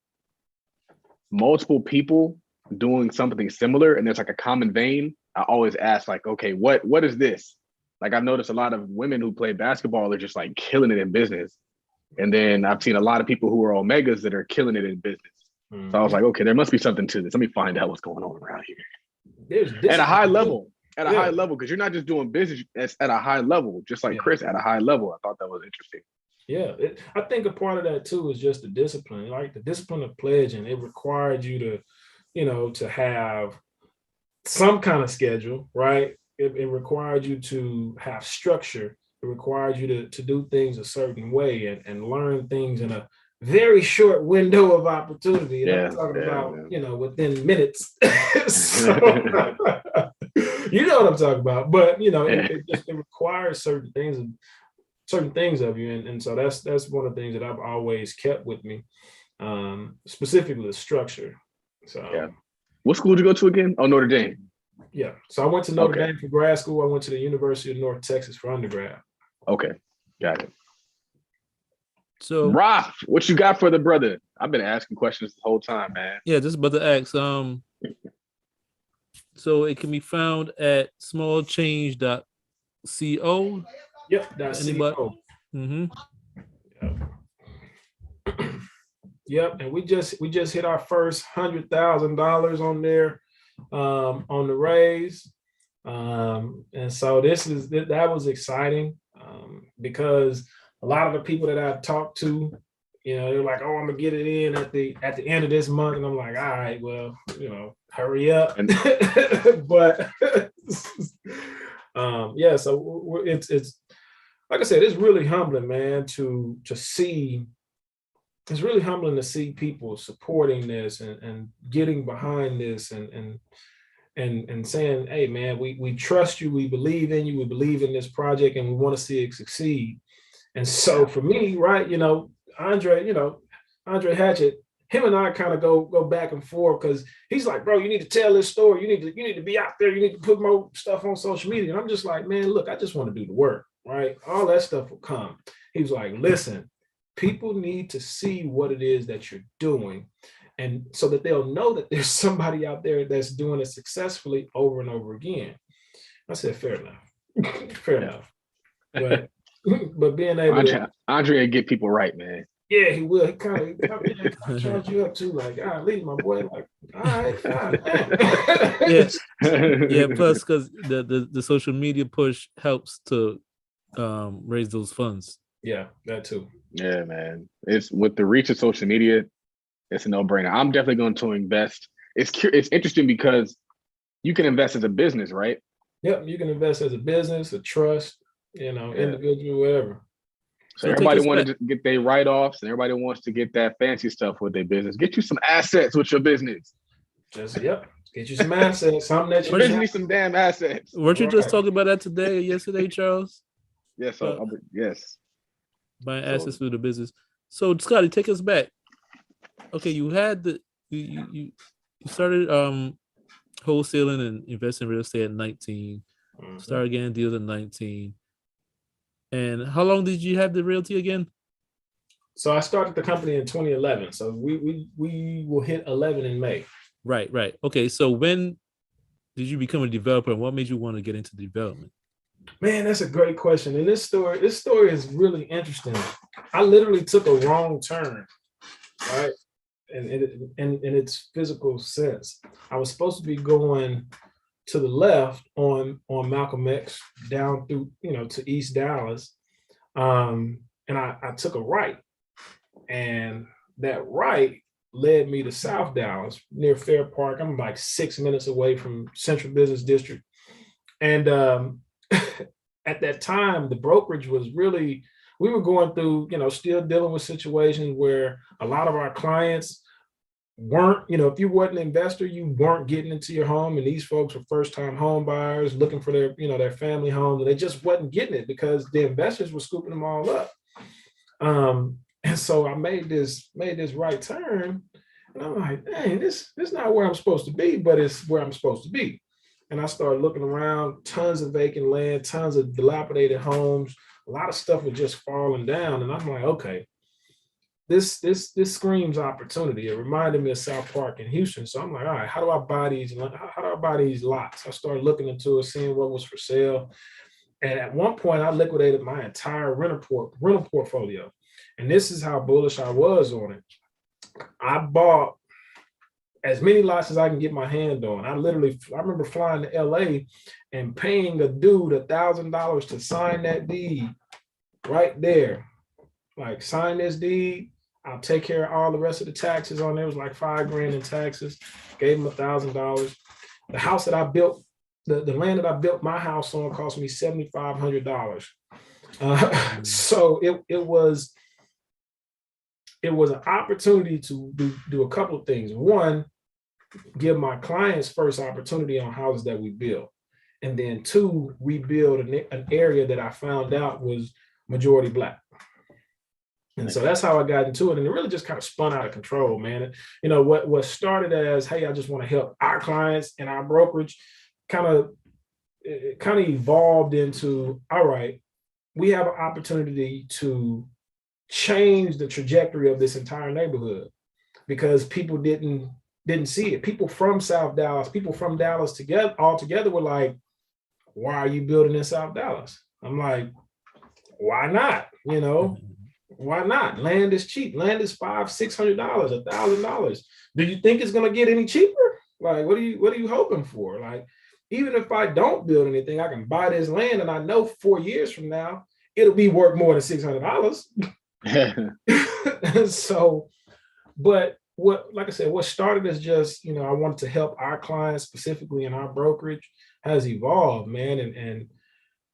multiple people doing something similar and there's like a common vein, I always ask, like, okay, what is this? Like, I've noticed a lot of women who play basketball are just like killing it in business. And then I've seen a lot of people who are Omegas that are killing it in business. Mm-hmm. So I was like, okay, there must be something to this. Let me find out what's going on around here. At a high level, because you're not just doing business at a high level, just like Chris at a high level. I thought that was interesting. Yeah, I think a part of that too is just the discipline, like the discipline of pledging. It required you to, to have some kind of schedule, right? It required you to have structure. It required you to do things a certain way and learn things in a very short window of opportunity. And I'm talking about, within minutes. So, you know what I'm talking about. But, it requires certain things of you. And so that's one of the things that I've always kept with me, specifically the structure. So what school did you go to again? Oh, Notre Dame. Yeah. So I went to Notre Okay. Dame for grad school. I went to the University of North Texas for undergrad. Okay, got it. So Roth, what you got for the brother? I've been asking questions the whole time, man. yeah, just about to ask. So it can be found at smallchange.co. Yep. That's Anybody? CEO. Mm-hmm. Yep. And we just hit our first $100,000 on there on the raise. And so that was exciting because a lot of the people that I talked to, they're like, oh, I'm gonna get it in at the end of this month. And I'm like, all right, well, hurry up. But yeah, so it's like I said, it's really humbling, man, to see. It's really humbling to see people supporting this and getting behind this and saying, hey, man, we trust you, we believe in you, we believe in this project, and we want to see it succeed. And so for me, right, Andre Hatchett, him and I kind of go back and forth because he's like, bro, you need to tell this story. You need to be out there. You need to put more stuff on social media. And I'm just like, man, look, I just want to do the work, right? All that stuff will come. He was like, listen, people need to see what it is that you're doing. And so that they'll know that there's somebody out there that's doing it successfully over and over again. I said, fair enough. Fair enough. But being able Andre get people right, man. Yeah, he will. He kind of charge you up too. Like, all right, leave my boy. Like, all right, fine. Yeah. Plus, because the social media push helps to raise those funds. Yeah, that too. Yeah, man. It's with the reach of social media, it's a no-brainer. I'm definitely going to invest. It's interesting because you can invest as a business, right? Yep, you can invest as a business, a trust, individual, whatever. So everybody wanted to get their write-offs, and everybody wants to get that fancy stuff with their business. Get you some assets with your business. Get you some assets. Something that you need some damn assets. Weren't you just talking about that today or yesterday, Charles? Yes, yes. Buying assets for the business. So Scottie, take us back. Okay, you had you started wholesaling and investing in real estate at 19. Mm-hmm. Started getting deals at 19. And how long did you have the realty again? So I started the company in 2011. So we will hit 11 in May. Right. Okay. So when did you become a developer, and what made you want to get into development? Man, that's a great question. And this story is really interesting. I literally took a wrong turn, right? In its physical sense. I was supposed to be going to the left on Malcolm X down through, to East Dallas. And I took a right. And that right led me to South Dallas near Fair Park. I'm like 6 minutes away from Central Business District. And at that time, the brokerage was really, we were going through, still dealing with situations where a lot of our clients weren't, if you weren't an investor, you weren't getting into your home. And these folks were first-time home buyers looking for their, their family homes, and they just wasn't getting it because the investors were scooping them all up. And so I made this right turn, and I'm like, dang, this is not where I'm supposed to be, but it's where I'm supposed to be. And I started looking around, tons of vacant land, tons of dilapidated homes, a lot of stuff was just falling down. And I'm like, okay, this screams opportunity. It reminded me of South Park in Houston. So I'm like, all right, how do I buy these lots? I started looking into it, seeing what was for sale. And at one point I liquidated my entire rental portfolio. And this is how bullish I was on it. I bought as many lots as I can get my hand on. I remember flying to LA and paying a dude $1,000 to sign that deed right there. Like, sign this deed, I'll take care of all the rest of the taxes on there. It was like $5,000 in taxes. Gave him $1,000. The house that I built, the land that I built my house on cost me $7,500. So it was an opportunity to do a couple of things. One, give my clients first opportunity on houses that we build. And then two, rebuild an area that I found out was majority Black. And so that's how I got into it. And it really just kind of spun out of control, man. What started as, hey, I just want to help our clients and our brokerage, kind of evolved into, all right, we have an opportunity to change the trajectory of this entire neighborhood because people didn't see it. People from South Dallas, people from Dallas together, all together were like, why are you building in South Dallas? I'm like, why not? You know, why not? Land is cheap. Land is $500-$600, $1,000. Do you think it's gonna get any cheaper? Like, what are you hoping for? Like, even if I don't build anything, I can buy this land, and I know 4 years from now it'll be worth more than $600. So, but like I said, what started as just, you know, I wanted to help our clients specifically in our brokerage has evolved, man.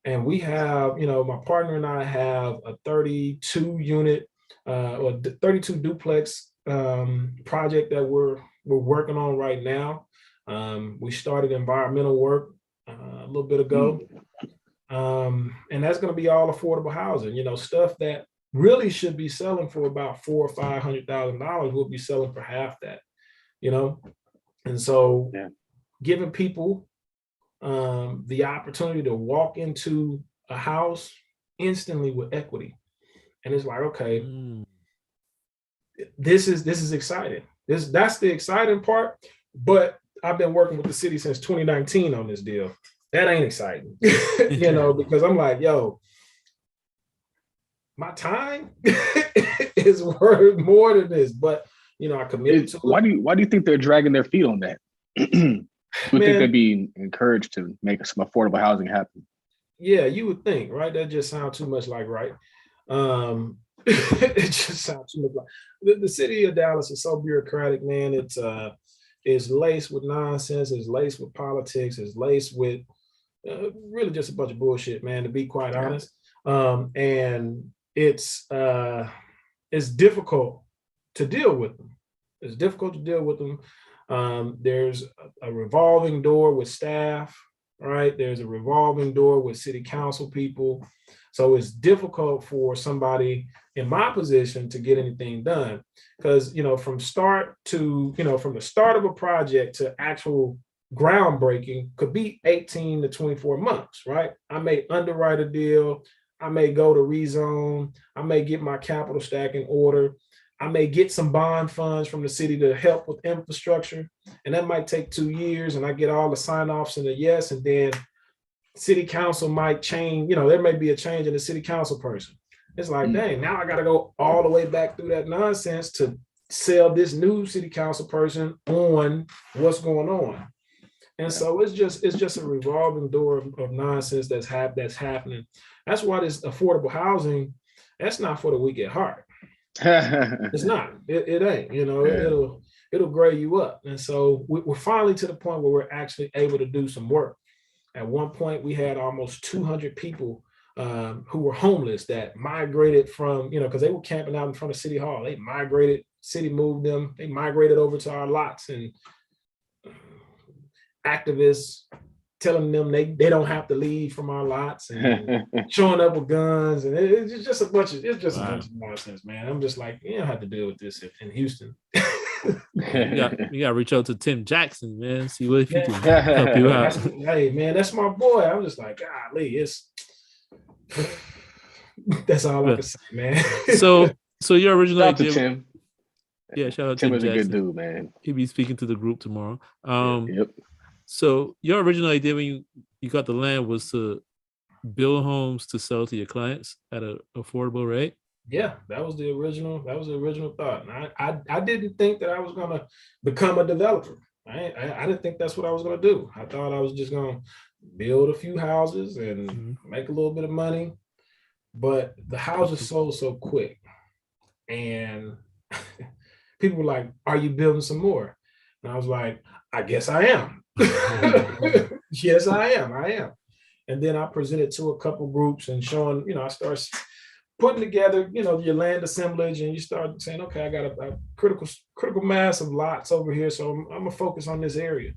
And we have, you know, my partner and I have a 32 unit or 32 duplex project that we're working on right now. We started environmental work a little bit ago. And that's going to be all affordable housing, you know, stuff that really should be selling for about $400,000 or $500,000 will be selling for half that, you know. And so giving people the opportunity to walk into a house instantly with equity. And it's like, okay, this is exciting. That's the exciting part. But I've been working with the city since 2019 on this deal. That ain't exciting, you know, because I'm like, yo, my time is worth more than this. But, you know, I committed to it. Why do you think they're dragging their feet on that? Would think they'd be encouraged to make some affordable housing happen. Yeah, you would think, right? That just sounds too much like right. It just sounds too much like the city of Dallas is so bureaucratic, man. It's laced with nonsense. It's laced with politics. It's laced with really just a bunch of bullshit, man. To be quite honest, and it's difficult to deal with them. It's difficult to deal with them. There's a revolving door with staff, right? There's a revolving door with city council people. So it's difficult for somebody in my position to get anything done because, you know, from the start of a project to actual groundbreaking could be 18 to 24 months, right? I may underwrite a deal. I may go to rezone. I may get my capital stack in order. I may get some bond funds from the city to help with infrastructure, and that might take 2 years, and I get all the sign-offs and the yes, and then city council might change, you know, there may be a change in the city council person. It's like, dang, now I got to go all the way back through that nonsense to sell this new city council person on what's going on. And so it's just a revolving door of nonsense that's happening. That's why this affordable housing, that's not for the weak at heart. It's not. It ain't. You know, it'll gray you up. And so we're finally to the point where we're actually able to do some work. At one point, we had almost 200 people who were homeless that migrated from, you know, because they were camping out in front of City Hall. They migrated. City moved them. They migrated over to our lots, and activists telling them they don't have to leave from our lots and showing up with guns, and it's just a bunch of nonsense, man. I'm just like, you don't have to deal with this in Houston. You got to reach out to Tim Jackson, man. See what if he can help you out. Hey, man, that's my boy. I'm just like, golly, that's all I can say, man. So your original shout out idea, to Tim. Yeah, shout out to Tim Tim is a Jackson. good dude, man. He'll be speaking to the group tomorrow. Yep. So your original idea when you got the land was to build homes to sell to your clients at an affordable rate? Yeah, that was the original thought. And I didn't think that I was gonna become a developer. I didn't think that's what I was gonna do. I thought I was just gonna build a few houses and make a little bit of money. But the houses sold so quick, and people were like, "Are you building some more?" And I was like, "I guess I am." Yes, I am. And then I presented to a couple groups and showing, you know, I started putting together, you know, your land assemblage, and you start saying, okay, I got a critical mass of lots over here, so I'm gonna focus on this area.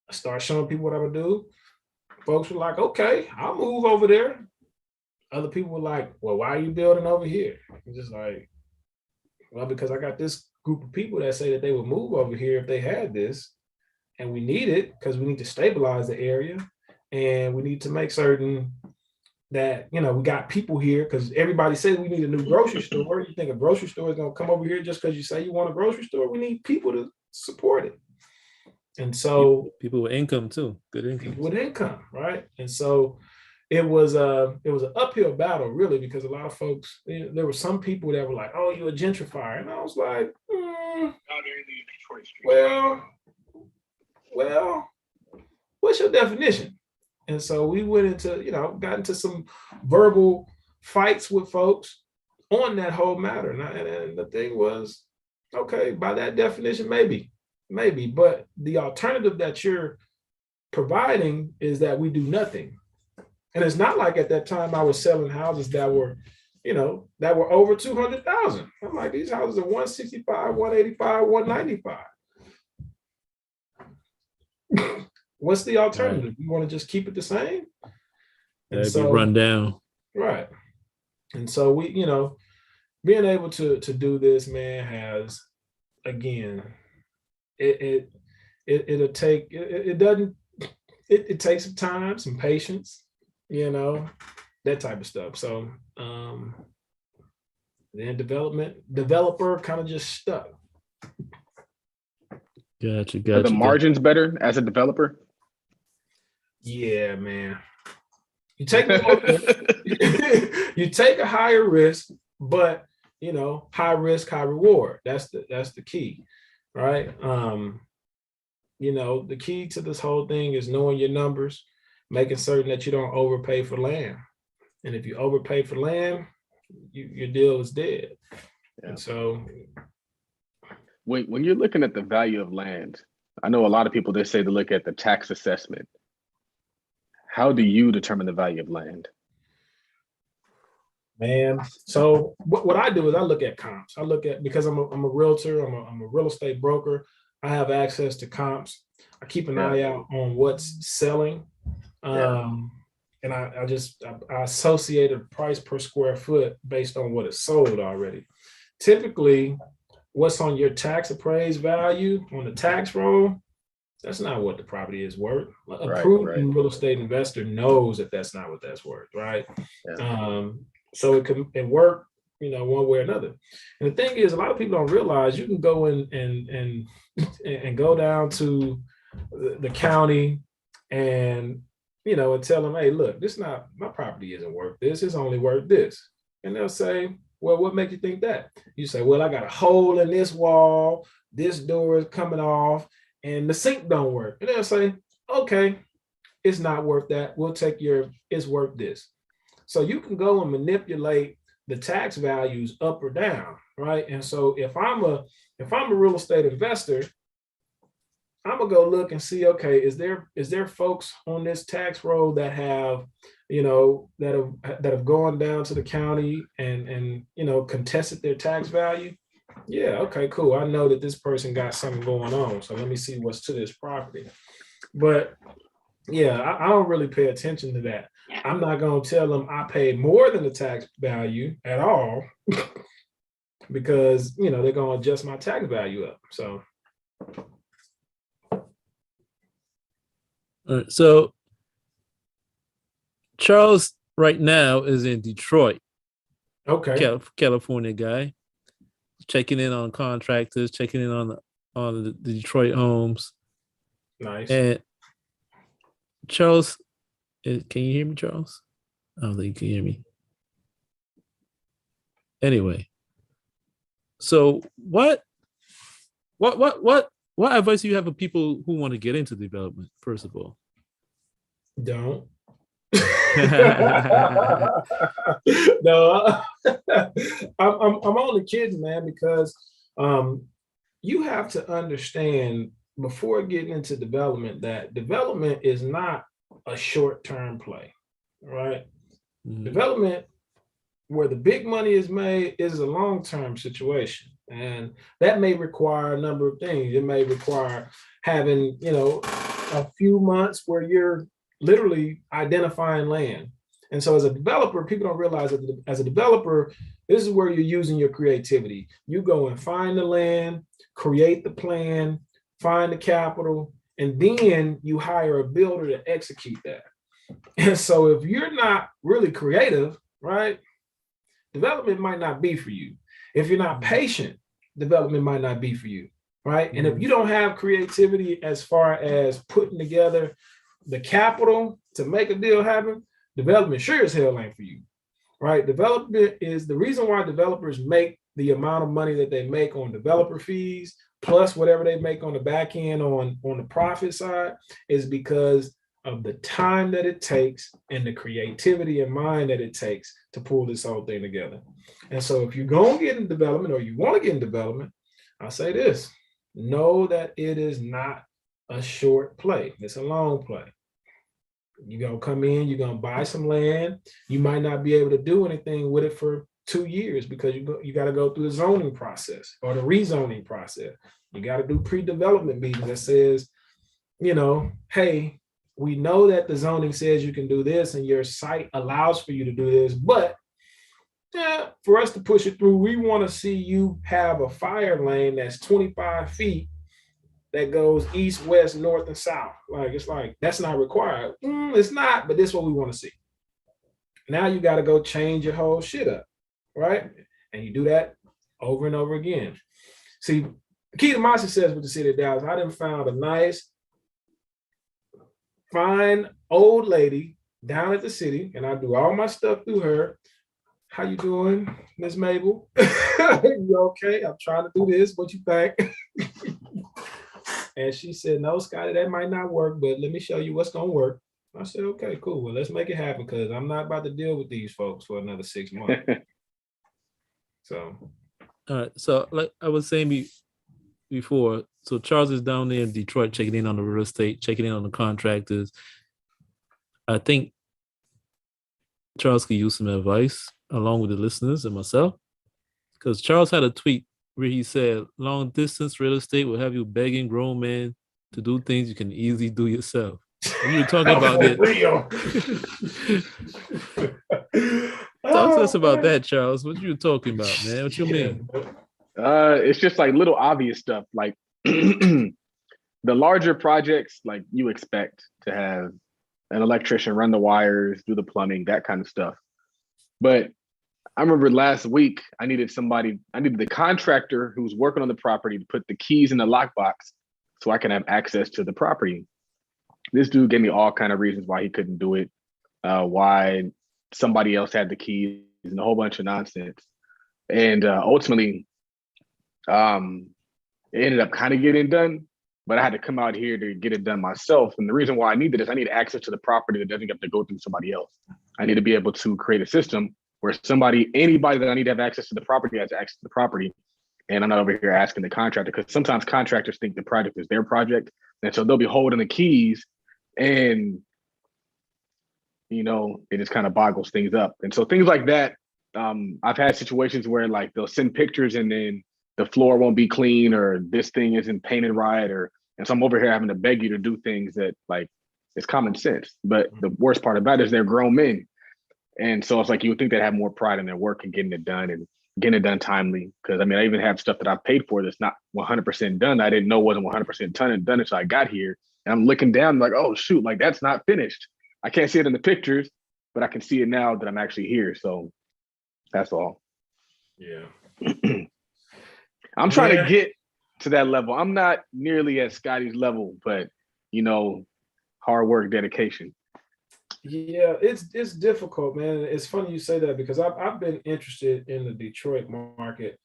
I start showing people what I would do. Folks were like, okay, I'll move over there. Other people were like, well, why are you building over here? I'm just like, well, because I got this group of people that say that they would move over here if they had this. and we need it because we need to stabilize the area, and we need to make certain that, you know, we got people here, because everybody says we need a new grocery store. You think a grocery store is going to come over here just because you say you want a grocery store? We need people to support it. And so people with income too, good income. With income, right? And so it was an uphill battle, really, because a lot of folks, there were some people that were like, "Oh, you're a gentrifier," and I was like, well, what's your definition? And so we went into, got into some verbal fights with folks on that whole matter. And the thing was, okay, by that definition, maybe, but the alternative that you're providing is that we do nothing. And it's not like at that time I was selling houses that were, that were over 200,000. I'm like, these houses are 165, 185, 195. What's the alternative? Right. You want to just keep it the same? And so run down. Right. And so we, being able to do this, man, has, again, it takes some time, some patience, that type of stuff. So then developer kind of just stuck. Gotcha. Are the margins better as a developer? Yeah, man. You take you take a higher risk, but high risk, high reward. That's the key, right? The key to this whole thing is knowing your numbers, making certain that you don't overpay for land. And if you overpay for land, your deal is dead. Yeah. And so when you're looking at the value of land, I know a lot of people, they say to look at the tax assessment. How do you determine the value of land? Man, so what I do is I look at comps. I look at, because I'm a realtor, I'm a real estate broker. I have access to comps. I keep an eye out on what's selling. And I associate a price per square foot based on what is sold already. Typically, what's on your tax appraised value on the tax roll, that's not what the property is worth. A prudent real estate investor knows that that's not what that's worth, right? Yeah. So it can work, one way or another. And the thing is, a lot of people don't realize you can go in and go down to the county and and tell them, hey, look, my property isn't worth this. It's only worth this. And they'll say, well, what makes you think that? You say, well, I got a hole in this wall. This door is coming off. And the sink don't work. And they'll say, okay, it's not worth that. We'll take it's worth this. So you can go and manipulate the tax values up or down, right? And so if I'm a real estate investor, I'm gonna go look and see, okay, is there folks on this tax roll that have, that have gone down to the county and contested their tax value? Yeah, okay, cool. I know that this person got something going on. So let me see what's to this property. But yeah, I don't really pay attention to that. I'm not going to tell them I paid more than the tax value at all because, they're going to adjust my tax value up. So. All right, so Charles right now is in Detroit. Okay. California guy. Checking in on contractors, checking in on the Detroit homes. Nice. And Charles, can you hear me, Charles? I don't think you can hear me. Anyway, so what advice do you have for people who want to get into development? First of all, don't. No, I'm only kidding, man, because you have to understand before getting into development that development is not a short-term play, right? Mm-hmm. Development, where the big money is made, is a long-term situation. And that may require a number of things. It may require having, a few months where you're literally identifying land. And so as a developer, people don't realize that as a developer, this is where you're using your creativity. You go and find the land, create the plan, find the capital, and then you hire a builder to execute that. And so if you're not really creative, right, development might not be for you. If you're not patient, development might not be for you, right? And if you don't have creativity as far as putting together the capital to make a deal happen, development sure as hell ain't for you, right? Development is the reason why developers make the amount of money that they make on developer fees, plus whatever they make on the back end on the profit side, is because of the time that it takes and the creativity and mind that it takes to pull this whole thing together. And so if you're going to get in development or you want to get in development, I'll say this, know that it is not a short play. It's a long play. You're going to come in, you're going to buy some land. You might not be able to do anything with it for 2 years because you got to go through the zoning process or the rezoning process. You got to do pre-development meetings that says, you know, hey, we know that the zoning says you can do this and your site allows for you to do this, but for us to push it through, we want to see you have a fire lane that's 25 feet that goes east, west, north, and south. Like, it's like, that's not required. It's not, but this is what we want to see. Now you got to go change your whole shit up, right? And you do that over and over again. See, the key to my success with the city of Dallas, I done found a nice, fine old lady down at the city, and I do all my stuff through her. How you doing, Miss Mabel? You okay? I'm trying to do this. What you think? And she said, no, Scottie, that might not work, but let me show you what's going to work. I said, okay, cool. Well, let's make it happen because I'm not about to deal with these folks for another 6 months. So. All right. So like I was saying before, so Charles is down there in Detroit checking in on the real estate, checking in on the contractors. I think Charles could use some advice along with the listeners and myself, because Charles had a tweet where he said, long distance real estate will have you begging grown men to do things you can easily do yourself. And you were talking about it. Talk to us about that, Charles. What you talking about, man? What you mean? It's just like little obvious stuff. Like the larger projects, like you expect to have an electrician run the wires, do the plumbing, that kind of stuff. But I remember last week, I needed the contractor who's working on the property to put the keys in the lockbox so I can have access to the property. This dude gave me all kind of reasons why he couldn't do it, why somebody else had the keys and a whole bunch of nonsense. And ultimately, it ended up kind of getting done, but I had to come out here to get it done myself. And the reason why I needed this, I need access to the property that doesn't have to go through somebody else. I need to be able to create a system where anybody that I need to have access to the property has access to the property. And I'm not over here asking the contractor, because sometimes contractors think the project is their project. And so they'll be holding the keys and, you know, it just kind of boggles things up. And so things like that, I've had situations where like they'll send pictures and then the floor won't be clean or this thing isn't painted right. And so I'm over here having to beg you to do things that like, it's common sense. But the worst part about it is they're grown men. And so it's like, you would think they'd have more pride in their work and getting it done timely. Because I mean, I even have stuff that I've paid for that's not 100% done. I didn't know wasn't 100% done until I got here. And I'm looking down like, oh shoot, like that's not finished. I can't see it in the pictures, but I can see it now that I'm actually here. So that's all. Yeah. I'm trying to get to that level. I'm not nearly at Scottie's level, but you know, hard work, dedication. Yeah, it's difficult, man. It's funny you say that because I've been interested in the Detroit market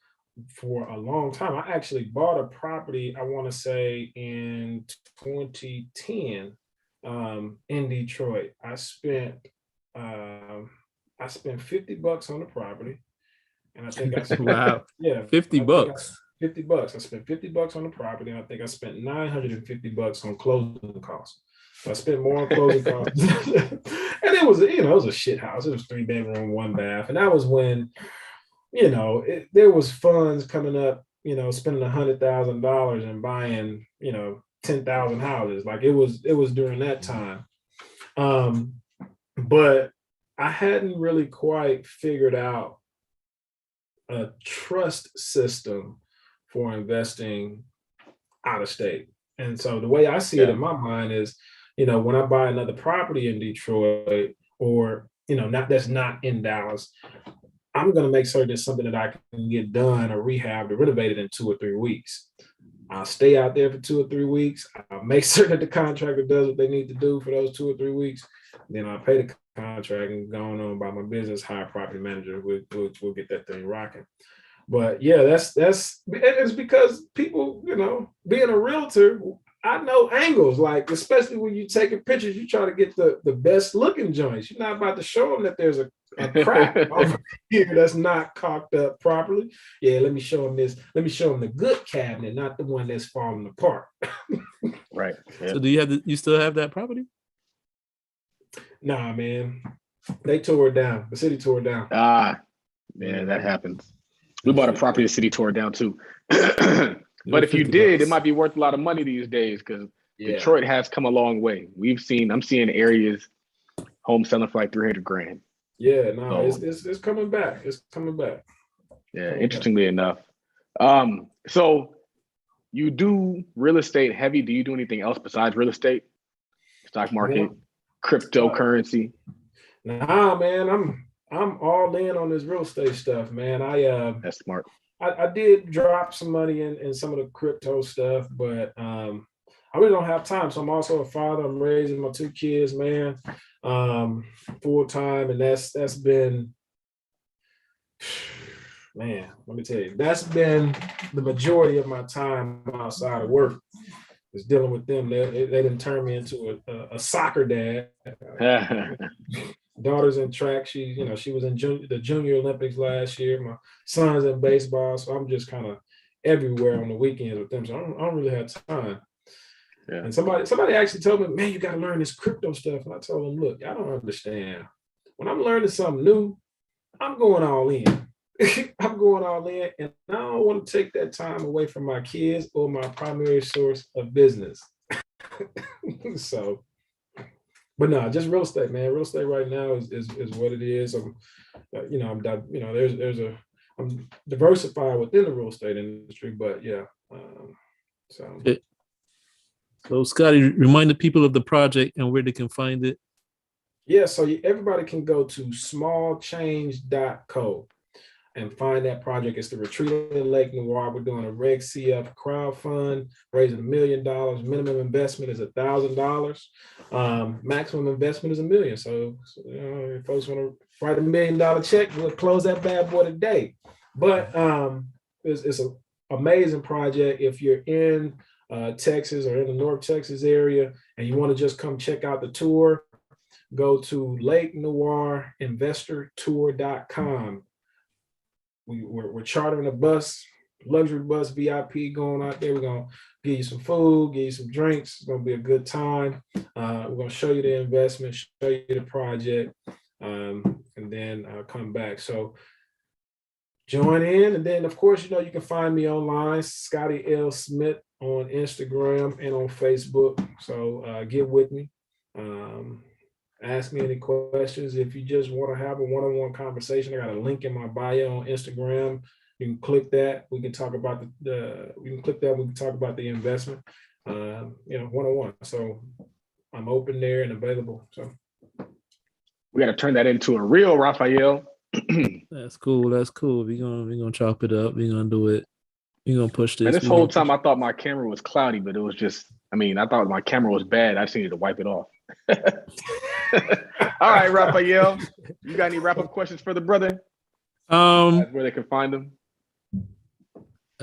for a long time. I actually bought a property, I want to say in 2010 in Detroit. I spent $50 on the property. And I think I spent, wow, yeah, $50. $50. I spent $50 on the property, and I think I spent $950 on closing costs. So I spent more on closing costs. And it was, it was a shit house. It was 3 bedroom, 1 bath. And that was when, there was funds coming up, spending $100,000 and buying, 10,000 houses. Like it was during that time. But I hadn't really quite figured out a trust system for investing out of state. And so the way I see it in my mind is, when I buy another property in Detroit, or, that's not in Dallas, I'm going to make certain it's something that I can get done or rehabbed or renovated in 2 or 3 weeks. I'll stay out there for 2 or 3 weeks. I'll make certain that the contractor does what they need to do for those 2 or 3 weeks. Then I'll pay the contract and go on about my business, hire a property manager, which we'll get that thing rocking. But yeah, it's because people, being a realtor, I know angles, like, especially when you're taking pictures, you try to get the best looking joints. You're not about to show them that there's a crack over here that's not caulked up properly. Yeah, let me show them this. Let me show them the good cabinet, not the one that's falling apart. Right. Yeah. So you still have that property? Nah, man. They tore it down. The city tore it down. Yeah, that happens. We bought a property the city tore it down too. But if you did, it might be worth a lot of money these days, because Detroit has come a long way. I'm seeing areas, homes selling for like $300,000. Yeah, no, it's coming back. It's coming back. Yeah, interestingly enough. So you do real estate heavy. Do you do anything else besides real estate? Stock market, cryptocurrency? Nah, man, I'm all in on this real estate stuff, man. That's smart. I did drop some money in some of the crypto stuff, but I really don't have time. So I'm also a father. I'm raising my 2 kids, man, full time, and that's been, man, let me tell you, that's been the majority of my time outside of work, is dealing with them. They didn't turn me into a soccer dad. Daughter's in track. She was in the Junior Olympics last year. My son's in baseball, so I'm just kind of everywhere on the weekends with them. So I don't really have time. Yeah. And somebody actually told me, man, you got to learn this crypto stuff. And I told them, look, I don't understand. When I'm learning something new, I'm going all in. I'm going all in, and I don't want to take that time away from my kids or my primary source of business. So. But no, just real estate, man. Real estate right now is what it is. I'm diversified within the real estate industry, but yeah. So Scottie, remind the people of the project and where they can find it. Yeah, so everybody can go to smallchange.co and find that project. It's the retreat in Lake Noir. We're doing a Reg CF crowdfund, raising $1 million. Minimum investment is $1,000. Maximum investment is $1 million. So if folks want to write $1 million check, we'll close that bad boy today. But it's an amazing project. If you're in Texas or in the North Texas area and you want to just come check out the tour, go to LakeNoirInvestorTour.com. We're chartering a bus, luxury bus, VIP, going out there. We're going to give you some food, give you some drinks. It's going to be a good time. We're going to show you the investment, show you the project, and then come back. So join in. And then, of course, you can find me online, Scottie L. Smith on Instagram and on Facebook. So get with me. Ask me any questions. If you just want to have a one-on-one conversation, I got a link in my bio on Instagram. You can click that. We can talk about we can talk about the investment, one-on-one. So I'm open there and available. So we got to turn that into a reel, Raphael. That's cool. We're gonna chop it up. We're gonna do it. We're gonna push this. And this whole time I thought my camera was cloudy, but it was just, I thought my camera was bad. I just needed to wipe it off. All right, Raphael, you got any wrap-up questions for the brother? Where they can find him?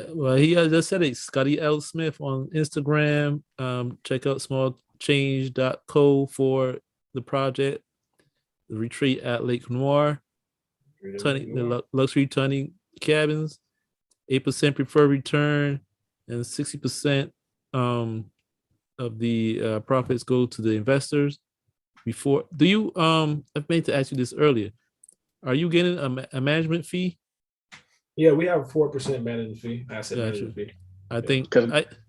Well, he just said it. Scottie L. Smith on Instagram. Check out smallchange.co for the project, the retreat at Lake Noir, the luxury tiny cabins, 8% preferred return, and 60% of the profits go to the investors. I meant to ask you this earlier. Are you getting a management fee? Yeah, we have a 4% management fee, asset management fee. I think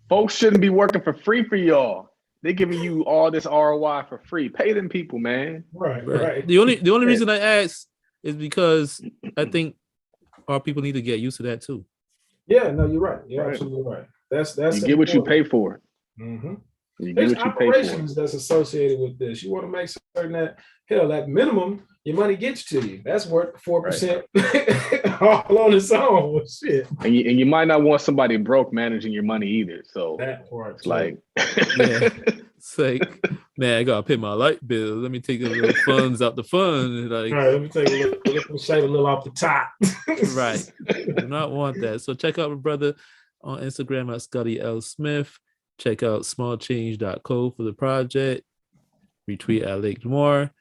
folks shouldn't be working for free for y'all. They're giving you all this ROI for free. Pay them people, man. Right. The only reason I ask is because I think our people need to get used to that too. Yeah, no, you're right. You're absolutely right. That's you get what you pay for. Mm-hmm. You get There's what you pay for. operations that's associated with this. You want to make certain that, hell, at minimum, your money gets to you. That's worth 4% all on its own. Shit. And you might not want somebody broke managing your money either. So That part it's like, Yeah. It's like, man, I gotta pay my light bill. Let me take a little funds out the fund. Like, all right, let me take a look. Let me shave a little off the top. right. Do not want that. So check out my brother on Instagram at Scottie L. Smith. Check out smallchange.co for the project. Retweet at Lake Moore.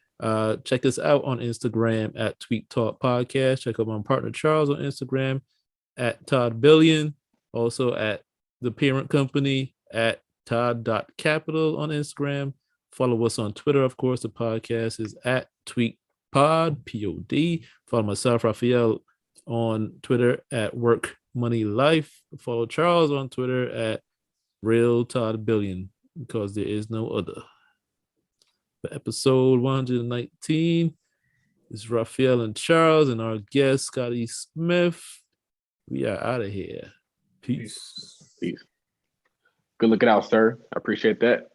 Check us out on Instagram at Tweet Talk Podcast. Check out my partner Charles on Instagram at Todd Billion. Also at the parent company at Todd.capital on Instagram. Follow us on Twitter, of course. The podcast is at Tweet Pod, P-O-D. Follow myself, Raphael, on Twitter at Work Money Life. Follow Charles on Twitter at Real Todd Billion, because there is no other. For episode 119 is Raphael and Charles and our guest, Scottie Smith. We are out of here. Peace. peace. Good looking out, sir. I appreciate that.